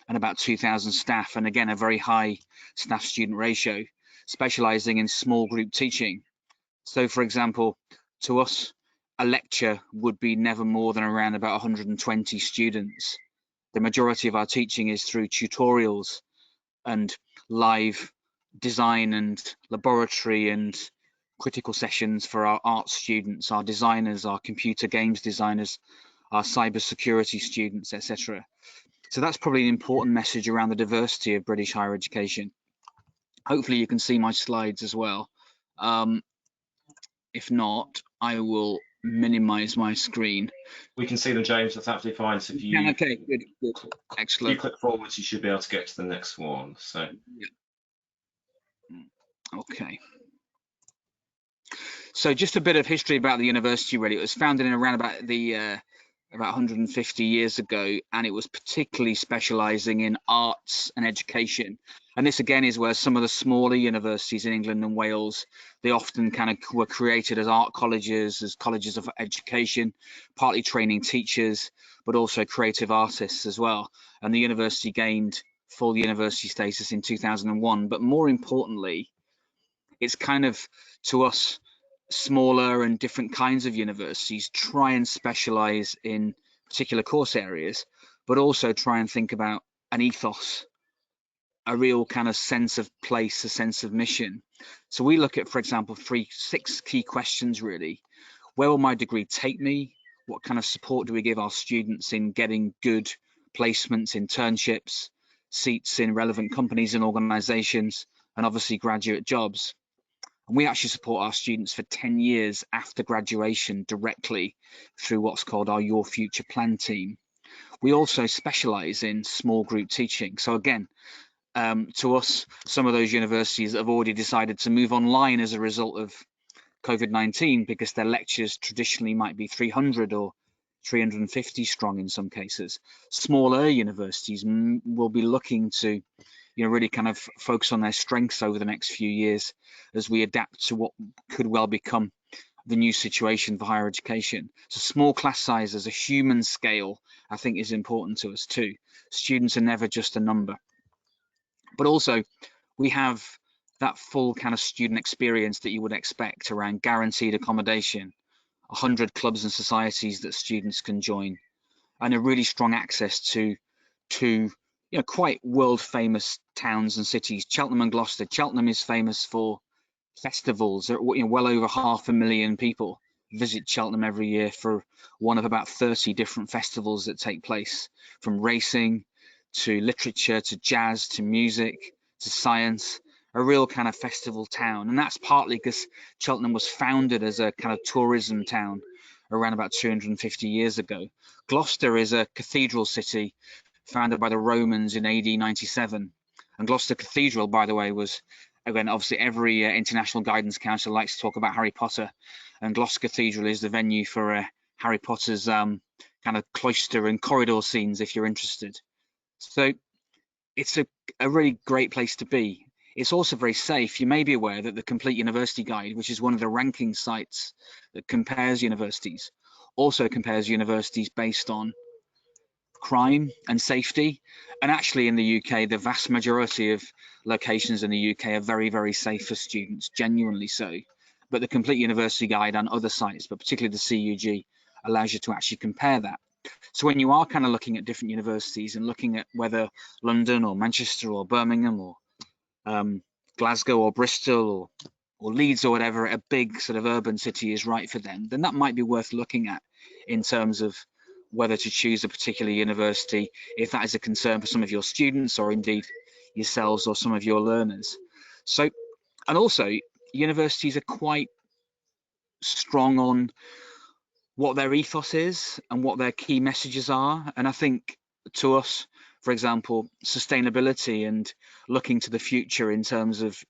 and about 2,000 staff, and again, a very high staff-student ratio. specialising in small group teaching. So, for example, to us, a lecture would be never more than around about 120 students. The majority of our teaching is through tutorials and live design and laboratory and critical sessions for our art students, our designers, our computer games designers, our cybersecurity students, etc. So that's probably an important message around the diversity of British higher education. Hopefully you can see my slides as well. If not, I will minimize my screen. We can see them, James. That's absolutely fine. So if you, okay, good, excellent. If you click forwards, you should be able to get to the next one. So, okay. So just a bit of history about the university. Really, it was founded in around about 150 years ago, and it was particularly specialising in arts and education. And this again is where some of the smaller universities in England and Wales, they often kind of were created as art colleges, as colleges of education, partly training teachers, but also creative artists as well. And the university gained full university status in 2001. But more importantly, it's kind of, to us, smaller and different kinds of universities try and specialize in particular course areas, but also try and think about an ethos, a real kind of sense of place, a sense of mission. So we look at, for example, 6 key questions really. Where will my degree take me? What kind of support do we give our students in getting good placements, internships, seats in relevant companies and organizations, and obviously graduate jobs? And we actually support our students for 10 years after graduation directly through what's called our Your Future Plan team. We also specialise in small group teaching. So again, to us, some of those universities have already decided to move online as a result of COVID-19 because their lectures traditionally might be 300 or 350 strong in some cases. Smaller universities will be looking to really kind of focus on their strengths over the next few years as we adapt to what could well become the new situation for higher education. So small class sizes, a human scale, I think is important to us too. Students are never just a number. But also we have that full kind of student experience that you would expect around guaranteed accommodation, 100 clubs and societies that students can join, and a really strong access to quite world famous towns and cities. Cheltenham and Gloucester. Cheltenham is famous for festivals. Well over 500,000 people visit Cheltenham every year for one of about 30 different festivals that take place, from racing to literature to jazz to music to science. A real kind of festival town, and that's partly because Cheltenham was founded as a kind of tourism town around about 250 years ago. Gloucester is a cathedral city founded by the Romans in AD 97. And Gloucester Cathedral, by the way, was, again, obviously every International Guidance Council likes to talk about Harry Potter, and Gloucester Cathedral is the venue for Harry Potter's kind of cloister and corridor scenes, if you're interested. So it's a really great place to be. It's also very safe. You may be aware that the Complete University Guide, which is one of the ranking sites that compares universities, also compares universities based on crime and safety. And actually in the UK, the vast majority of locations in the UK are very, very safe for students, genuinely so. But the Complete University Guide and other sites, but particularly the CUG, allows you to actually compare that. So when you are kind of looking at different universities and looking at whether London or Manchester or Birmingham or Glasgow or Bristol or Leeds or whatever, a big sort of urban city is right for them, then that might be worth looking at in terms of whether to choose a particular university, if that is a concern for some of your students or indeed yourselves or some of your learners. So, and also universities are quite strong on what their ethos is and what their key messages are. And I think to us, for example, sustainability and looking to the future in terms of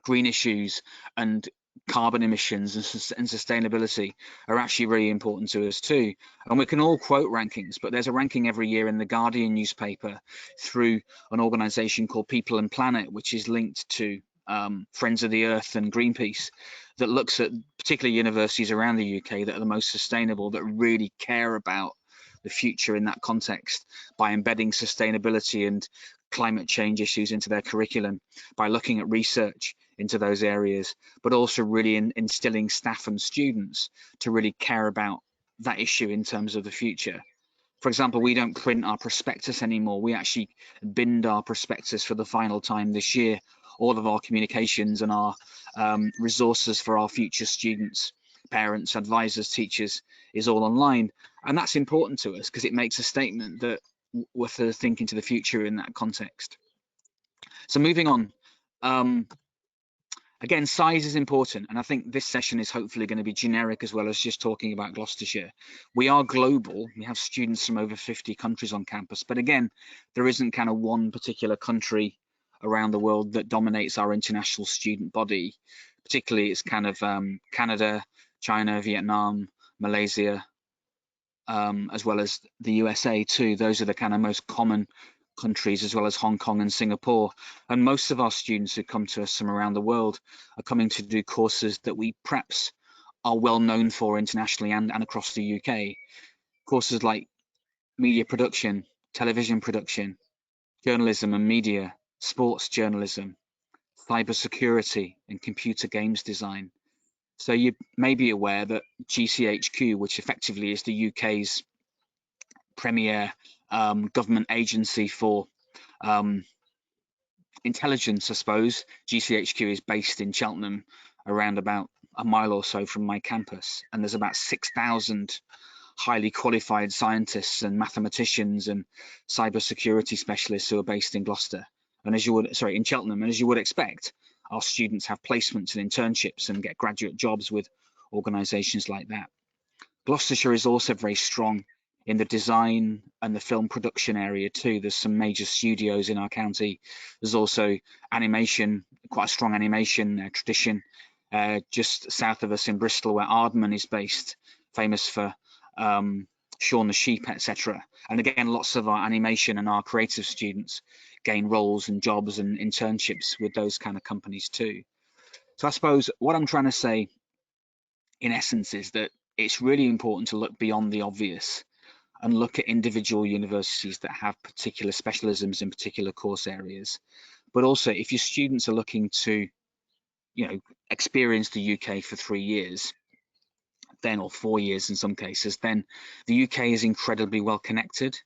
green issues and carbon emissions and sustainability are actually really important to us too. And we can all quote rankings, but there's a ranking every year in the Guardian newspaper through an organization called People and Planet, which is linked to Friends of the Earth and Greenpeace, that looks at particularly universities around the UK that are the most sustainable, that really care about the future in that context by embedding sustainability and climate change issues into their curriculum, by looking at research into those areas, but also really instilling staff and students to really care about that issue in terms of the future. For example, we don't print our prospectus anymore. We actually binned our prospectus for the final time this year. All of our communications and our resources for our future students, parents, advisors, teachers is all online. And that's important to us because it makes a statement that we're thinking to the future in that context. So moving on, again, size is important, and I think this session is hopefully going to be generic as well as just talking about Gloucestershire. We are global. We have students from over 50 countries on campus, but again, there isn't kind of one particular country around the world that dominates our international student body. Particularly, it's kind of Canada, China, Vietnam, Malaysia, as well as the USA too. Those are the kind of most common countries, as well as Hong Kong and Singapore. And most of our students who come to us from around the world are coming to do courses that we perhaps are well known for internationally and across the UK. Courses like media production, television production, journalism and media, sports journalism, cybersecurity and computer games design. So you may be aware that GCHQ, which effectively is the UK's premier government agency for intelligence, I suppose. GCHQ is based in Cheltenham, around about a mile or so from my campus, and there's about 6,000 highly qualified scientists and mathematicians and cybersecurity specialists who are based in Gloucester, and in Cheltenham. And as you would expect, our students have placements and internships and get graduate jobs with organisations like that. Gloucestershire is also very strong in the design and the film production area too. There's some major studios in our county. There's also animation, quite a strong animation tradition just south of us in Bristol, where Ardman is based, famous for Shaun the Sheep, etc. And again, lots of our animation and our creative students gain roles and jobs and internships with those kind of companies too. So I suppose what I'm trying to say in essence is that it's really important to look beyond the obvious and look at individual universities that have particular specialisms in particular course areas. But also, if your students are looking to, experience the UK for 3 years, then, or 4 years in some cases, then the UK is incredibly well connected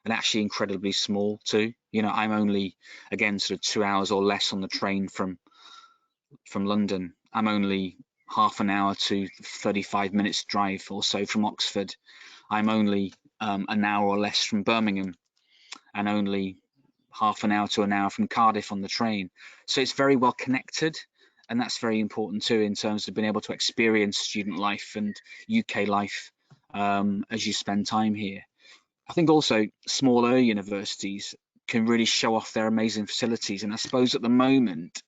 and actually incredibly small too. I'm only, again, sort of 2 hours or less on the train from London. I'm only half an hour to 35 minutes drive or so from Oxford. I'm only an hour or less from Birmingham, and only half an hour to an hour from Cardiff on the train. So it's very well connected, and that's very important too in terms of being able to experience student life and UK life as you spend time here. I think also smaller universities can really show off their amazing facilities, and I suppose at the moment,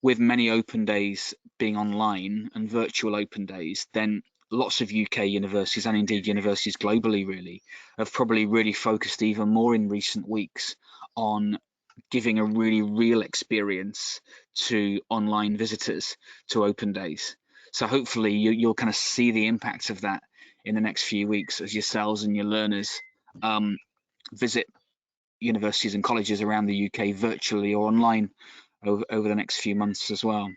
with many open days being online and virtual open days, then lots of UK universities, and indeed universities globally really, have probably really focused even more in recent weeks on giving a really real experience to online visitors to open days. So hopefully you'll kind of see the impact of that in the next few weeks as yourselves and your learners visit universities and colleges around the UK virtually or online over the next few months as well.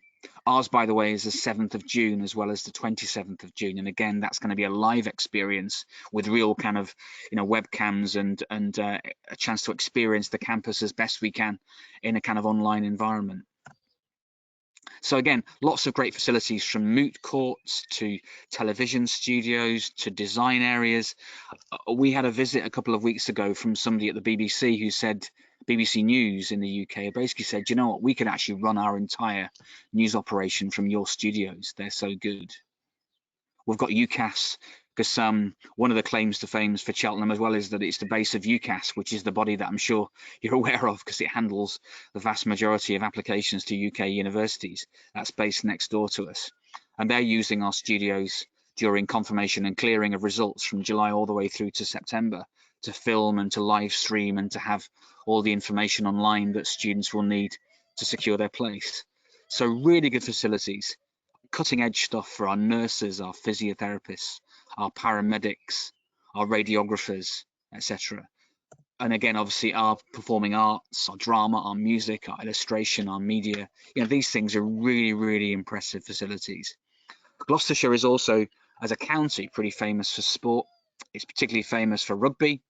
Ours, by the way, is the 7th of June as well as the 27th of June. And again, that's going to be a live experience with real kind of, webcams and a chance to experience the campus as best we can in a kind of online environment. So again, lots of great facilities, from moot courts to television studios to design areas. We had a visit a couple of weeks ago from somebody at the BBC who said, BBC News in the UK, basically said, you know what, we could actually run our entire news operation from your studios. They're so good. We've got UCAS, because one of the claims to fame for Cheltenham as well is that it's the base of UCAS, which is the body that I'm sure you're aware of because it handles the vast majority of applications to UK universities. That's based next door to us. And they're using our studios during confirmation and clearing of results from July all the way through to September to film and to live stream and to have all the information online that students will need to secure their place. So really good facilities, cutting edge stuff for our nurses, our physiotherapists, our paramedics, our radiographers, etc. And again, obviously our performing arts, our drama, our music, our illustration, our media, these things are really, really impressive facilities. Gloucestershire is also, as a county, pretty famous for sport. It's particularly famous for rugby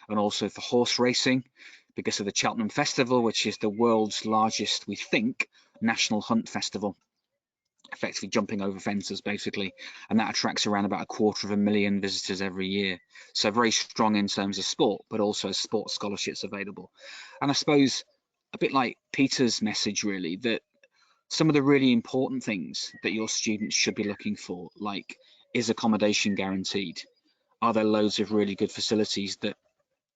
and also for horse racing because of the Cheltenham Festival, which is the world's largest, we think, national hunt festival, effectively jumping over fences basically, and that attracts around about 250,000 visitors every year. So very strong in terms of sport, but also sports scholarships available. And I suppose a bit like Peter's message really, that some of the really important things that your students should be looking for, like, is accommodation guaranteed? Are there loads of really good facilities that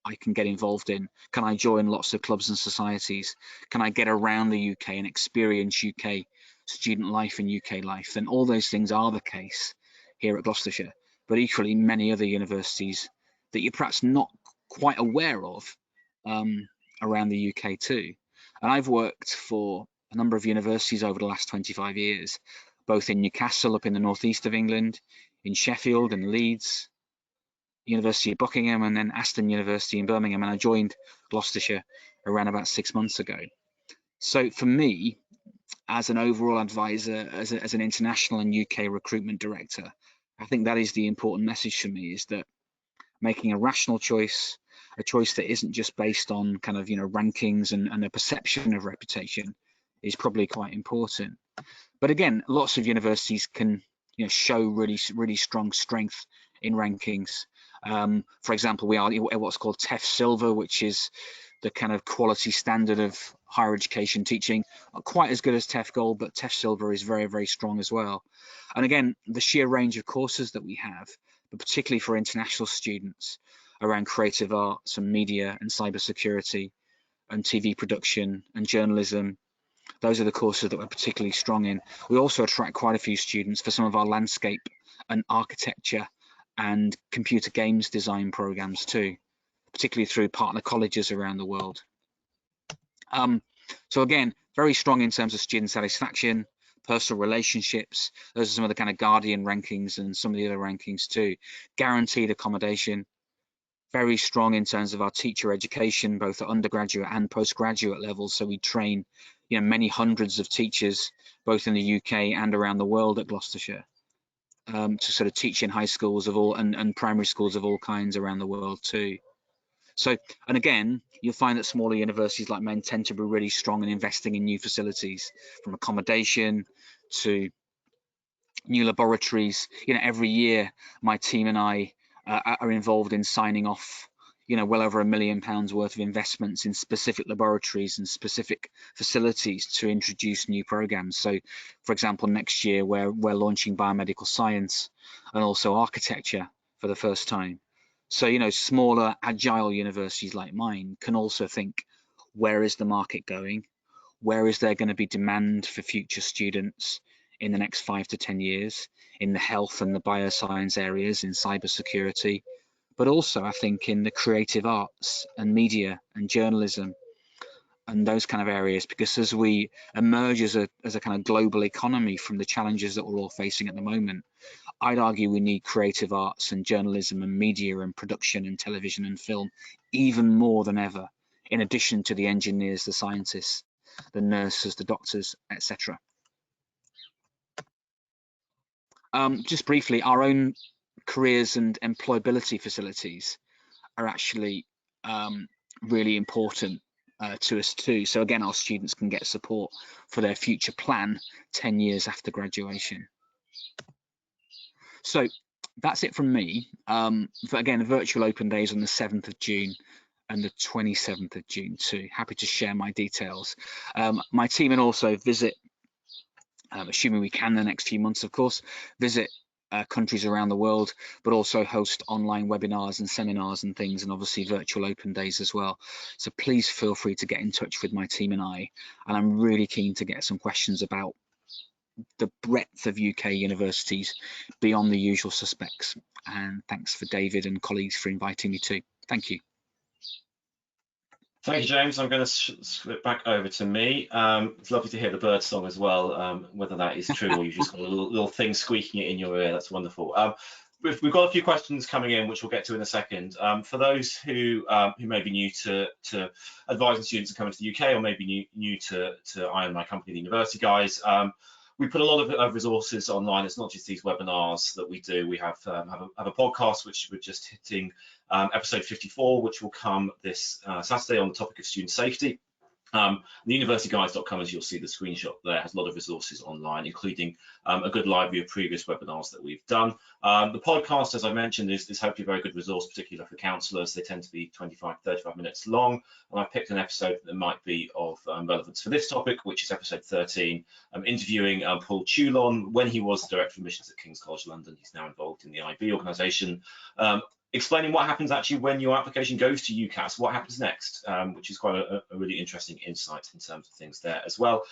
I can get involved in? Can I join lots of clubs and societies? Can I get around the UK and experience UK student life and UK life? Then all those things are the case here at Gloucestershire, but equally many other universities that you're perhaps not quite aware of around the UK too. And I've worked for a number of universities over the last 25 years, both in Newcastle up in the northeast of England, in Sheffield and Leeds, University of Buckingham, and then Aston University in Birmingham, and I joined Gloucestershire around about 6 months ago. So for me, as an overall advisor, as an international and UK recruitment director, I think that is the important message for me, is that making a rational choice, a choice that isn't just based on kind of rankings and a perception of reputation, is probably quite important. But again, lots of universities can show really strong strength in rankings. For example, we are what's called TEF Silver, which is the kind of quality standard of higher education teaching. Not quite as good as TEF Gold, but TEF Silver is very, very strong as well. And again, the sheer range of courses that we have, but particularly for international students, around creative arts and media and cybersecurity and TV production and journalism, those are the courses that we're particularly strong in. We also attract quite a few students for some of our landscape and architecture and computer games design programs too, particularly through partner colleges around the world. So again, very strong in terms of student satisfaction, personal relationships. Those are some of the kind of Guardian rankings and some of the other rankings too. Guaranteed accommodation, very strong in terms of our teacher education, both at undergraduate and postgraduate levels. So we train many hundreds of teachers, both in the UK and around the world at Gloucestershire, to sort of teach in high schools of all and primary schools of all kinds around the world too. So, and again, you'll find that smaller universities like mine tend to be really strong in investing in new facilities, from accommodation to new laboratories. Every year my team and I are involved in signing off well over £1 million worth of investments in specific laboratories and specific facilities to introduce new programs. So for example, next year we're launching biomedical science and also architecture for the first time. So smaller agile universities like mine can also think, where is the market going? Where is there going to be demand for future students in the next 5 to 10 years in the health and the bioscience areas, in cybersecurity, but also I think in the creative arts and media and journalism and those kind of areas, because as we emerge as a kind of global economy from the challenges that we're all facing at the moment, I'd argue we need creative arts and journalism and media and production and television and film even more than ever, in addition to the engineers, the scientists, the nurses, the doctors, etc. Just briefly, our own careers and employability facilities are actually really important to us too. So again, our students can get support for their future plan 10 years after graduation. So that's it from me. Again, the virtual open days on the 7th of June and the 27th of June too. Happy to share my details. My team and also visit, assuming we can the next few months, of course, visit countries around the world, but also host online webinars and seminars and things, and obviously virtual open days as well. So please feel free to get in touch with my team and I, and I'm really keen to get some questions about the breadth of UK universities beyond the usual suspects. And thanks for David and colleagues for inviting me too. Thank you. Thank you, James. I'm going to slip back over to me. It's lovely to hear the bird song as well, whether that is true or you've just got a little thing squeaking it in your ear. That's wonderful. we've got a few questions coming in, which we'll get to in a second. For those who may be new to advising students to come into the UK, or maybe new to I and my company, the University Guys, we put a lot of resources online. It's not just these webinars that we do. We have a podcast, which we're just hitting episode 54, which will come this Saturday on the topic of student safety. The universityguides.com, as you'll see the screenshot there, has a lot of resources online, including a good library of previous webinars that we've done. The podcast, as I mentioned, is hopefully a very good resource, particularly for counsellors. They tend to be 25, 35 minutes long, and I've picked an episode that might be of relevance for this topic, which is episode 13. I'm interviewing Paul Chulon when he was Director of Admissions at King's College London. He's now involved in the IB organisation. Explaining what happens actually when your application goes to UCAS, what happens next, which is quite a really interesting insight in terms of things there as well.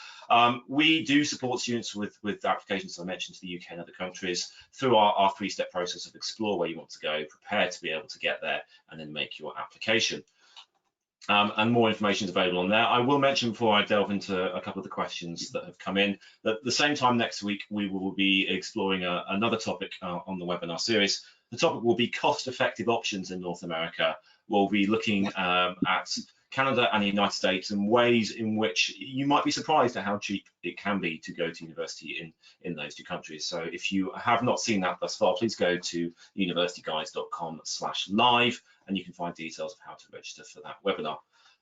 We do support students with applications, as I mentioned, to the UK and other countries through our three-step process of explore where you want to go, prepare to be able to get there, and then make your application. And more information is available on there. I will mention before I delve into a couple of the questions that have come in that at the same time next week we will be exploring another topic on the webinar series. The topic will be cost-effective options in North America. We'll be looking at Canada and the United States and ways in which you might be surprised at how cheap it can be to go to university in those two countries. So if you have not seen that thus far, please go to universityguides.com/live and you can find details of how to register for that webinar.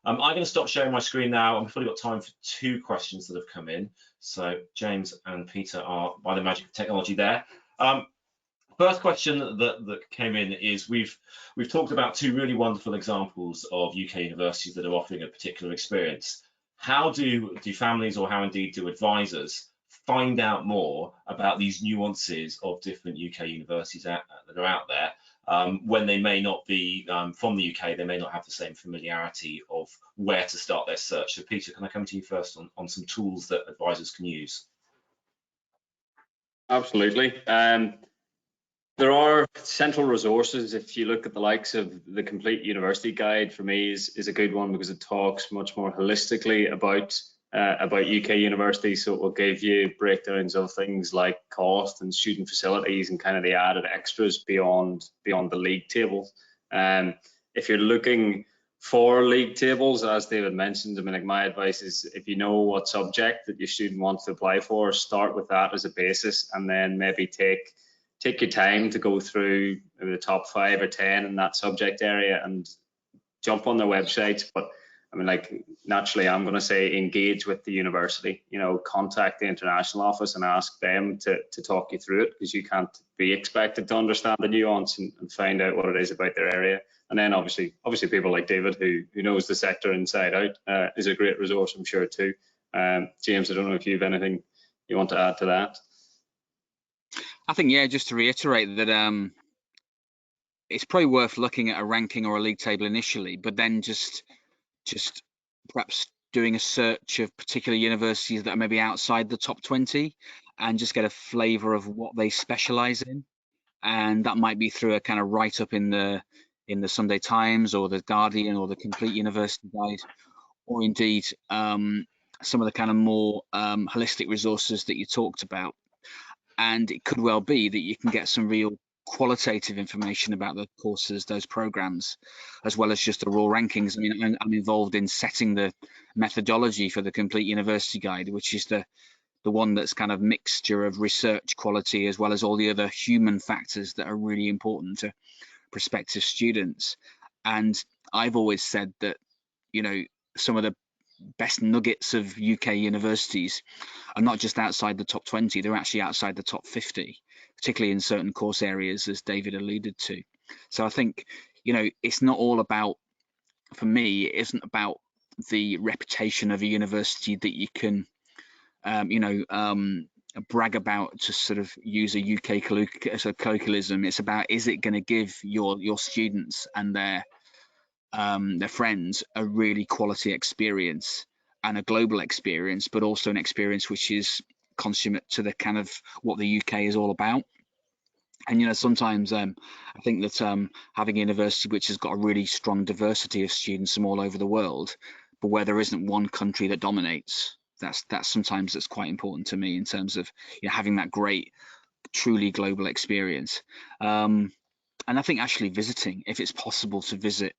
I'm going to stop sharing my screen now. I've fully got time for 2 questions that have come in. So James and Peter are, by the magic of technology, there. First question that came in is we've talked about 2 really wonderful examples of UK universities that are offering a particular experience. How do families, or how indeed do advisors, find out more about these nuances of different UK universities that are out there when they may not be from the UK? They may not have the same familiarity of where to start their search. So Peter, can I come to you first on some tools that advisors can use? Absolutely. There are central resources. If you look at the likes of the Complete University Guide, for me is a good one because it talks much more holistically about UK universities. So it will give you breakdowns of things like cost and student facilities and kind of the added extras beyond the league tables. If you're looking for league tables, as David mentioned, I mean, like, my advice is if you know what subject that your student wants to apply for, start with that as a basis, and then maybe take your time to go through the top 5 or 10 in that subject area and jump on their websites. But I mean, like, naturally, I'm going to say engage with the university, you know, contact the international office and ask them to talk you through it, because you can't be expected to understand the nuance and find out what it is about their area. And then obviously people like David, who knows the sector inside out, is a great resource, I'm sure, too. James, I don't know if you have anything you want to add to that. I think, yeah, just to reiterate that it's probably worth looking at a ranking or a league table initially, but then just perhaps doing a search of particular universities that are maybe outside the top 20 and just get a flavour of what they specialise in. And that might be through a kind of write-up in the Sunday Times or the Guardian or the Complete University Guide, or indeed some of the kind of more holistic resources that you talked about. And it could well be that you can get some real qualitative information about the courses, those programs, as well as just the raw rankings. I mean, I'm involved in setting the methodology for the Complete University Guide, which is the one that's kind of mixture of research quality as well as all the other human factors that are really important to prospective students. And I've always said that, you know, some of the best nuggets of UK universities are not just outside the top 20, they're actually outside the top 50, particularly in certain course areas, as David alluded to. So I think, you know, it's not all about, for me, it isn't about the reputation of a university that you can, brag about, to sort of use a UK colloquialism. It's about, is it going to give your students and their friends a really quality experience and a global experience, but also an experience which is consummate to the kind of what the UK is all about. And, you know, sometimes I think that having a university which has got a really strong diversity of students from all over the world, but where there isn't one country that dominates, that's sometimes that's quite important to me in terms of, you know, having that great truly global experience. And I think actually visiting, if it's possible to visit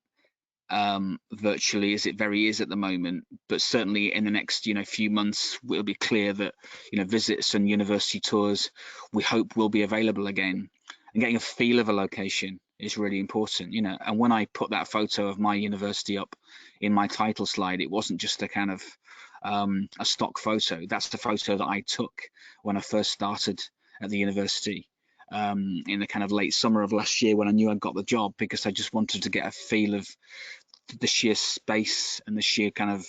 virtually, as it very is at the moment, but certainly in the next few months, it'll be clear that visits and university tours, we hope, will be available again. And getting a feel of a location is really important, And when I put that photo of my university up in my title slide, it wasn't just a kind of a stock photo. That's the photo that I took when I first started at the university. In the kind of late summer of last year, when I knew I'd got the job, because I just wanted to get a feel of the sheer space and the sheer kind of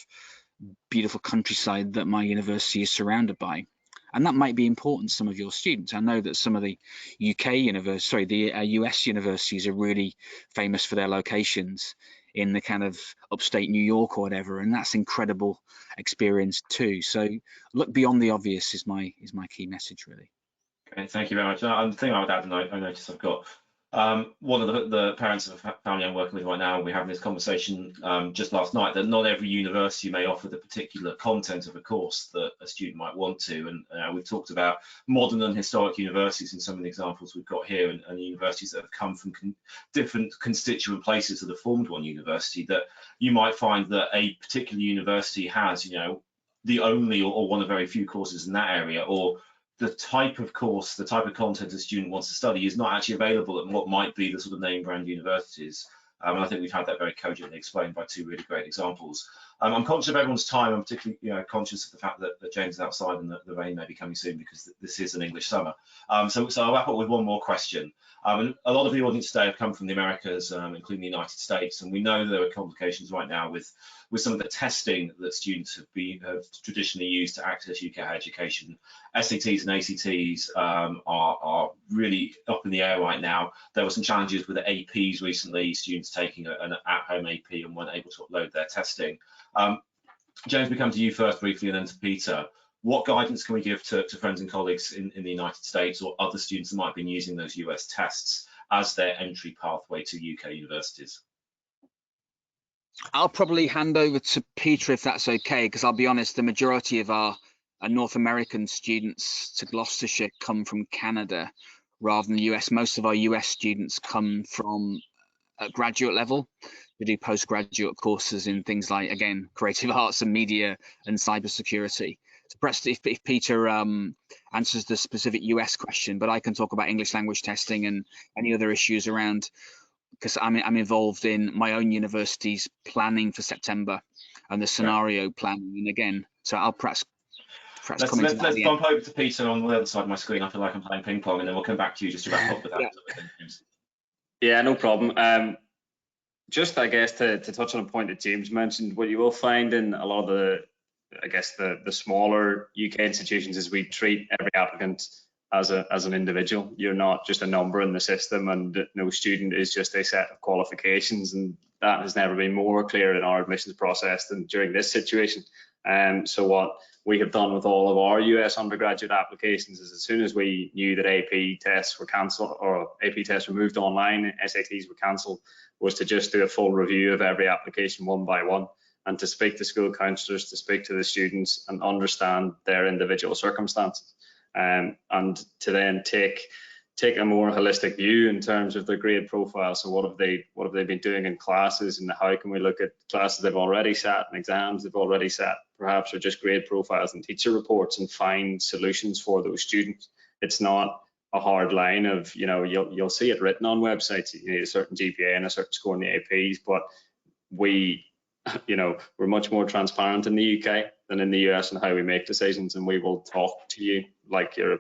beautiful countryside that my university is surrounded by. And that might be important to some of your students. I know that some of the US universities are really famous for their locations in the kind of upstate New York or whatever, and that's incredible experience too. So look beyond the obvious is my key message, really. Okay, thank you very much. The thing I would add, and I noticed I've got one of the parents of a family I'm working with right now, we're having this conversation just last night, that not every university may offer the particular content of a course that a student might want to. And we've talked about modern and historic universities in some of the examples we've got here, and universities that have come from different constituent places that have formed one university, that you might find that a particular university has, the only or one of very few courses in that area, or the type of course, the type of content a student wants to study is not actually available at what might be the sort of name brand universities. And I think we've had that very cogently explained by two really great examples. I'm conscious of everyone's time. I'm particularly conscious of the fact that James is outside and that the rain may be coming soon, because this is an English summer. So I'll wrap up with one more question. And a lot of the audience today have come from the Americas, including the United States, and we know there are complications right now with some of the testing that students have traditionally used to access UK higher education. SATs and ACTs are really up in the air right now. There were some challenges with the APs recently, students taking an at-home AP and weren't able to upload their testing. James, we come to you first briefly and then to Peter. What guidance can we give to friends and colleagues in the United States or other students that might have been using those US tests as their entry pathway to UK universities? I'll probably hand over to Peter if that's okay, because I'll be honest, the majority of our North American students to Gloucestershire come from Canada rather than the US. Most of our US students come from at graduate level. We do postgraduate courses in things like, again, creative arts and media and cybersecurity. So perhaps if Peter answers the specific US question, but I can talk about English language testing and any other issues around, because I'm involved in my own university's planning for September and the scenario planning. And again, so I'll perhaps let's bump over to Peter on the other side of my screen. I feel like I'm playing ping pong, and then we'll come back to you just to wrap up with that. Yeah, no problem. Just, I guess, to touch on a point that James mentioned, what you will find in a lot of the smaller UK institutions is we treat every applicant as an individual. You're not just a number in the system, and no student is just a set of qualifications, and that has never been more clear in our admissions process than during this situation. So what we have done with all of our US undergraduate applications is, as soon as we knew that AP tests were cancelled or AP tests were moved online, SATs were cancelled, was to just do a full review of every application one by one, and to speak to school counsellors, to speak to the students and understand their individual circumstances, and to then take a more holistic view in terms of their grade profile. So what have they been doing in classes, and how can we look at classes they've already sat and exams they've already sat, perhaps, or just grade profiles and teacher reports, and find solutions for those students. It's not a hard line of, you'll see it written on websites, you need a certain GPA and a certain score in the APs, but we're much more transparent in the UK than in the US in how we make decisions, and we will talk to you like you're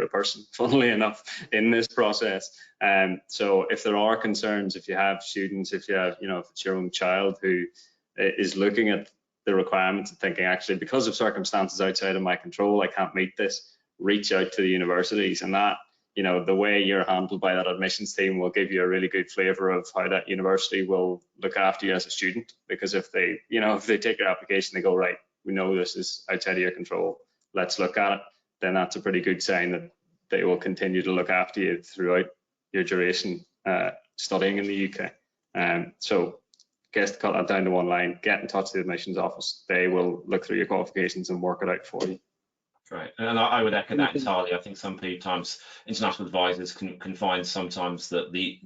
a person, funnily enough, in this process. So if there are concerns, if you have students, if it's your own child who is looking at the requirements and thinking, actually, because of circumstances outside of my control, I can't meet this, reach out to the universities. And that, the way you're handled by that admissions team will give you a really good flavor of how that university will look after you as a student. Because if they take your application, they go, right, we know this is outside of your control, let's look at it, then that's a pretty good sign that they will continue to look after you throughout your duration studying in the UK. So I guess to cut that down to one line, get in touch with the admissions office. They will look through your qualifications and work it out for you. Great, and I would echo that entirely. I think sometimes international advisors can find sometimes that the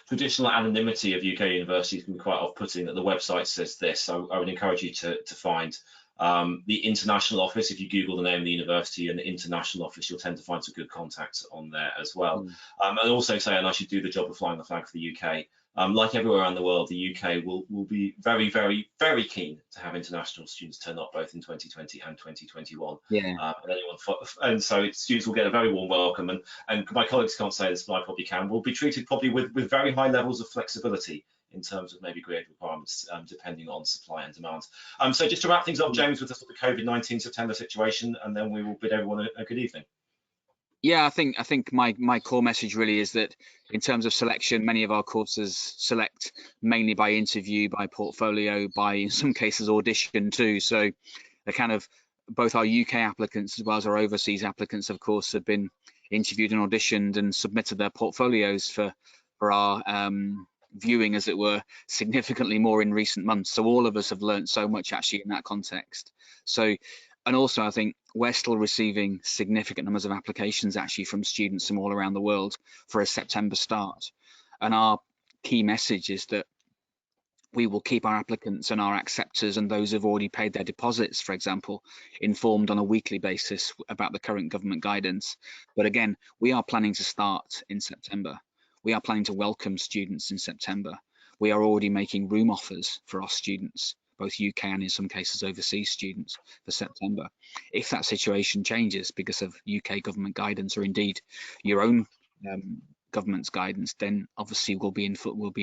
traditional anonymity of UK universities can be quite off-putting, that the website says this. So I would encourage you to find the international office. If you Google the name of the university and the international office, you'll tend to find some good contacts on there as well. And also say, and I should do the job of flying the flag for the UK. Like everywhere around the world, the UK will be very, very, very keen to have international students turn up both in 2020 and 2021. Yeah. And so students will get a very warm welcome. And my colleagues can't say this, but I probably can. Will be treated probably with very high levels of flexibility in terms of maybe grade requirements, depending on supply and demand. So just to wrap things up, James, with the sort of COVID-19 September situation, and then we will bid everyone a good evening. Yeah, I think my core message really is that in terms of selection, many of our courses select mainly by interview, by portfolio, by in some cases audition too. So the kind of both our UK applicants as well as our overseas applicants, of course, have been interviewed and auditioned and submitted their portfolios for our viewing, as it were, significantly more in recent months. So all of us have learned so much actually in that context. So, and also I think we're still receiving significant numbers of applications actually from students from all around the world for a September start. And our key message is that we will keep our applicants and our acceptors and those who've already paid their deposits, for example, informed on a weekly basis about the current government guidance. But again, we are planning to start in September. We are planning to welcome students in September. We are already making room offers for our students, both UK and in some cases overseas students, for September. If that situation changes because of UK government guidance, or indeed your own government's guidance, then obviously we'll be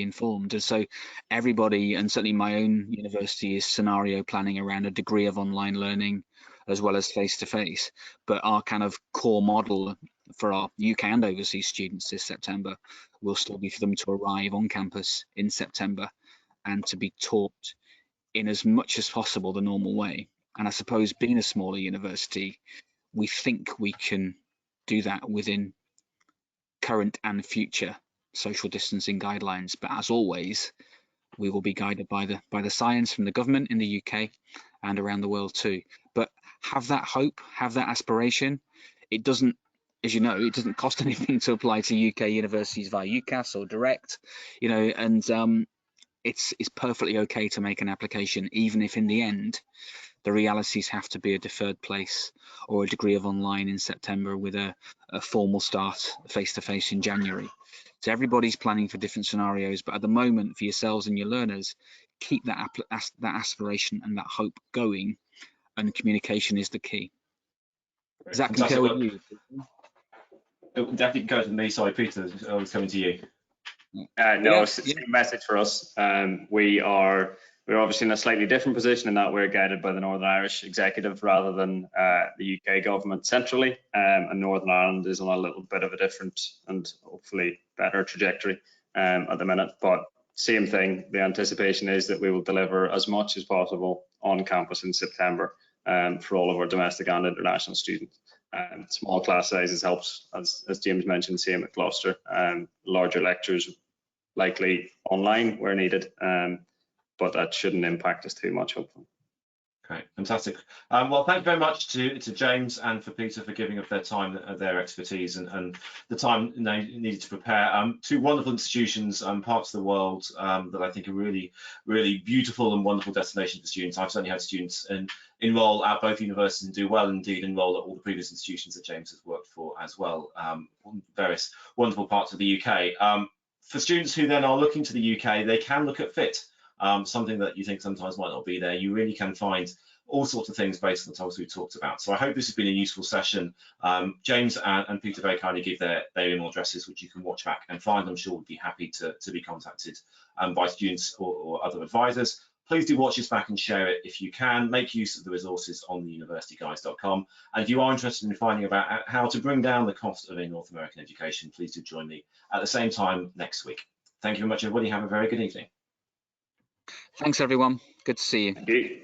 informed. And so everybody, and certainly my own university, is scenario planning around a degree of online learning as well as face-to-face. But our kind of core model for our UK and overseas students this September will still be for them to arrive on campus in September and to be taught in as much as possible the normal way. And I suppose being a smaller university, we think we can do that within current and future social distancing guidelines. But as always, we will be guided by the science from the government in the UK and around the world too. But have that hope, have that aspiration. It doesn't, as you know, it doesn't cost anything to apply to UK universities via UCAS or direct, you know, and it's perfectly okay to make an application, even if in the end the realities have to be a deferred place or a degree of online in September with a formal start face-to-face in January. So everybody's planning for different scenarios, but at the moment for yourselves and your learners, keep that aspiration and that hope going, and communication is the key. Does that compare with you? It definitely goes with me. Sorry, Peter, I was coming to you. No, same message for us. We're obviously in a slightly different position in that we're guided by the Northern Irish executive rather than the UK government centrally, and Northern Ireland is on a little bit of a different and hopefully better trajectory at the minute. But same thing, the anticipation is that we will deliver as much as possible on campus in September for all of our domestic and international students. Small class sizes helps, as James mentioned, same at Gloucester. Larger lectures likely online where needed, but that shouldn't impact us too much, hopefully. Okay, fantastic. Well, thank you very much to James and for Peter for giving up their time, their expertise, and the time needed to prepare. Two wonderful institutions, parts of the world that I think are really, really beautiful and wonderful destinations for students. I've certainly had students enroll at both universities and do well, indeed enroll at all the previous institutions that James has worked for as well, various wonderful parts of the UK. For students who then are looking to the UK, they can look at FIT. Something that you think sometimes might not be there. You really can find all sorts of things based on the topics we've talked about. So I hope this has been a useful session. James and Peter very kindly give their email addresses, which you can watch back and find. I'm sure would be happy to be contacted by students or other advisors. Please do watch this back and share it if you can. Make use of the resources on theuniversityguys.com. And if you are interested in finding about how to bring down the cost of a North American education, please do join me at the same time next week. Thank you very much, everybody. Have a very good evening. Thanks, everyone. Good to see you. Thank you.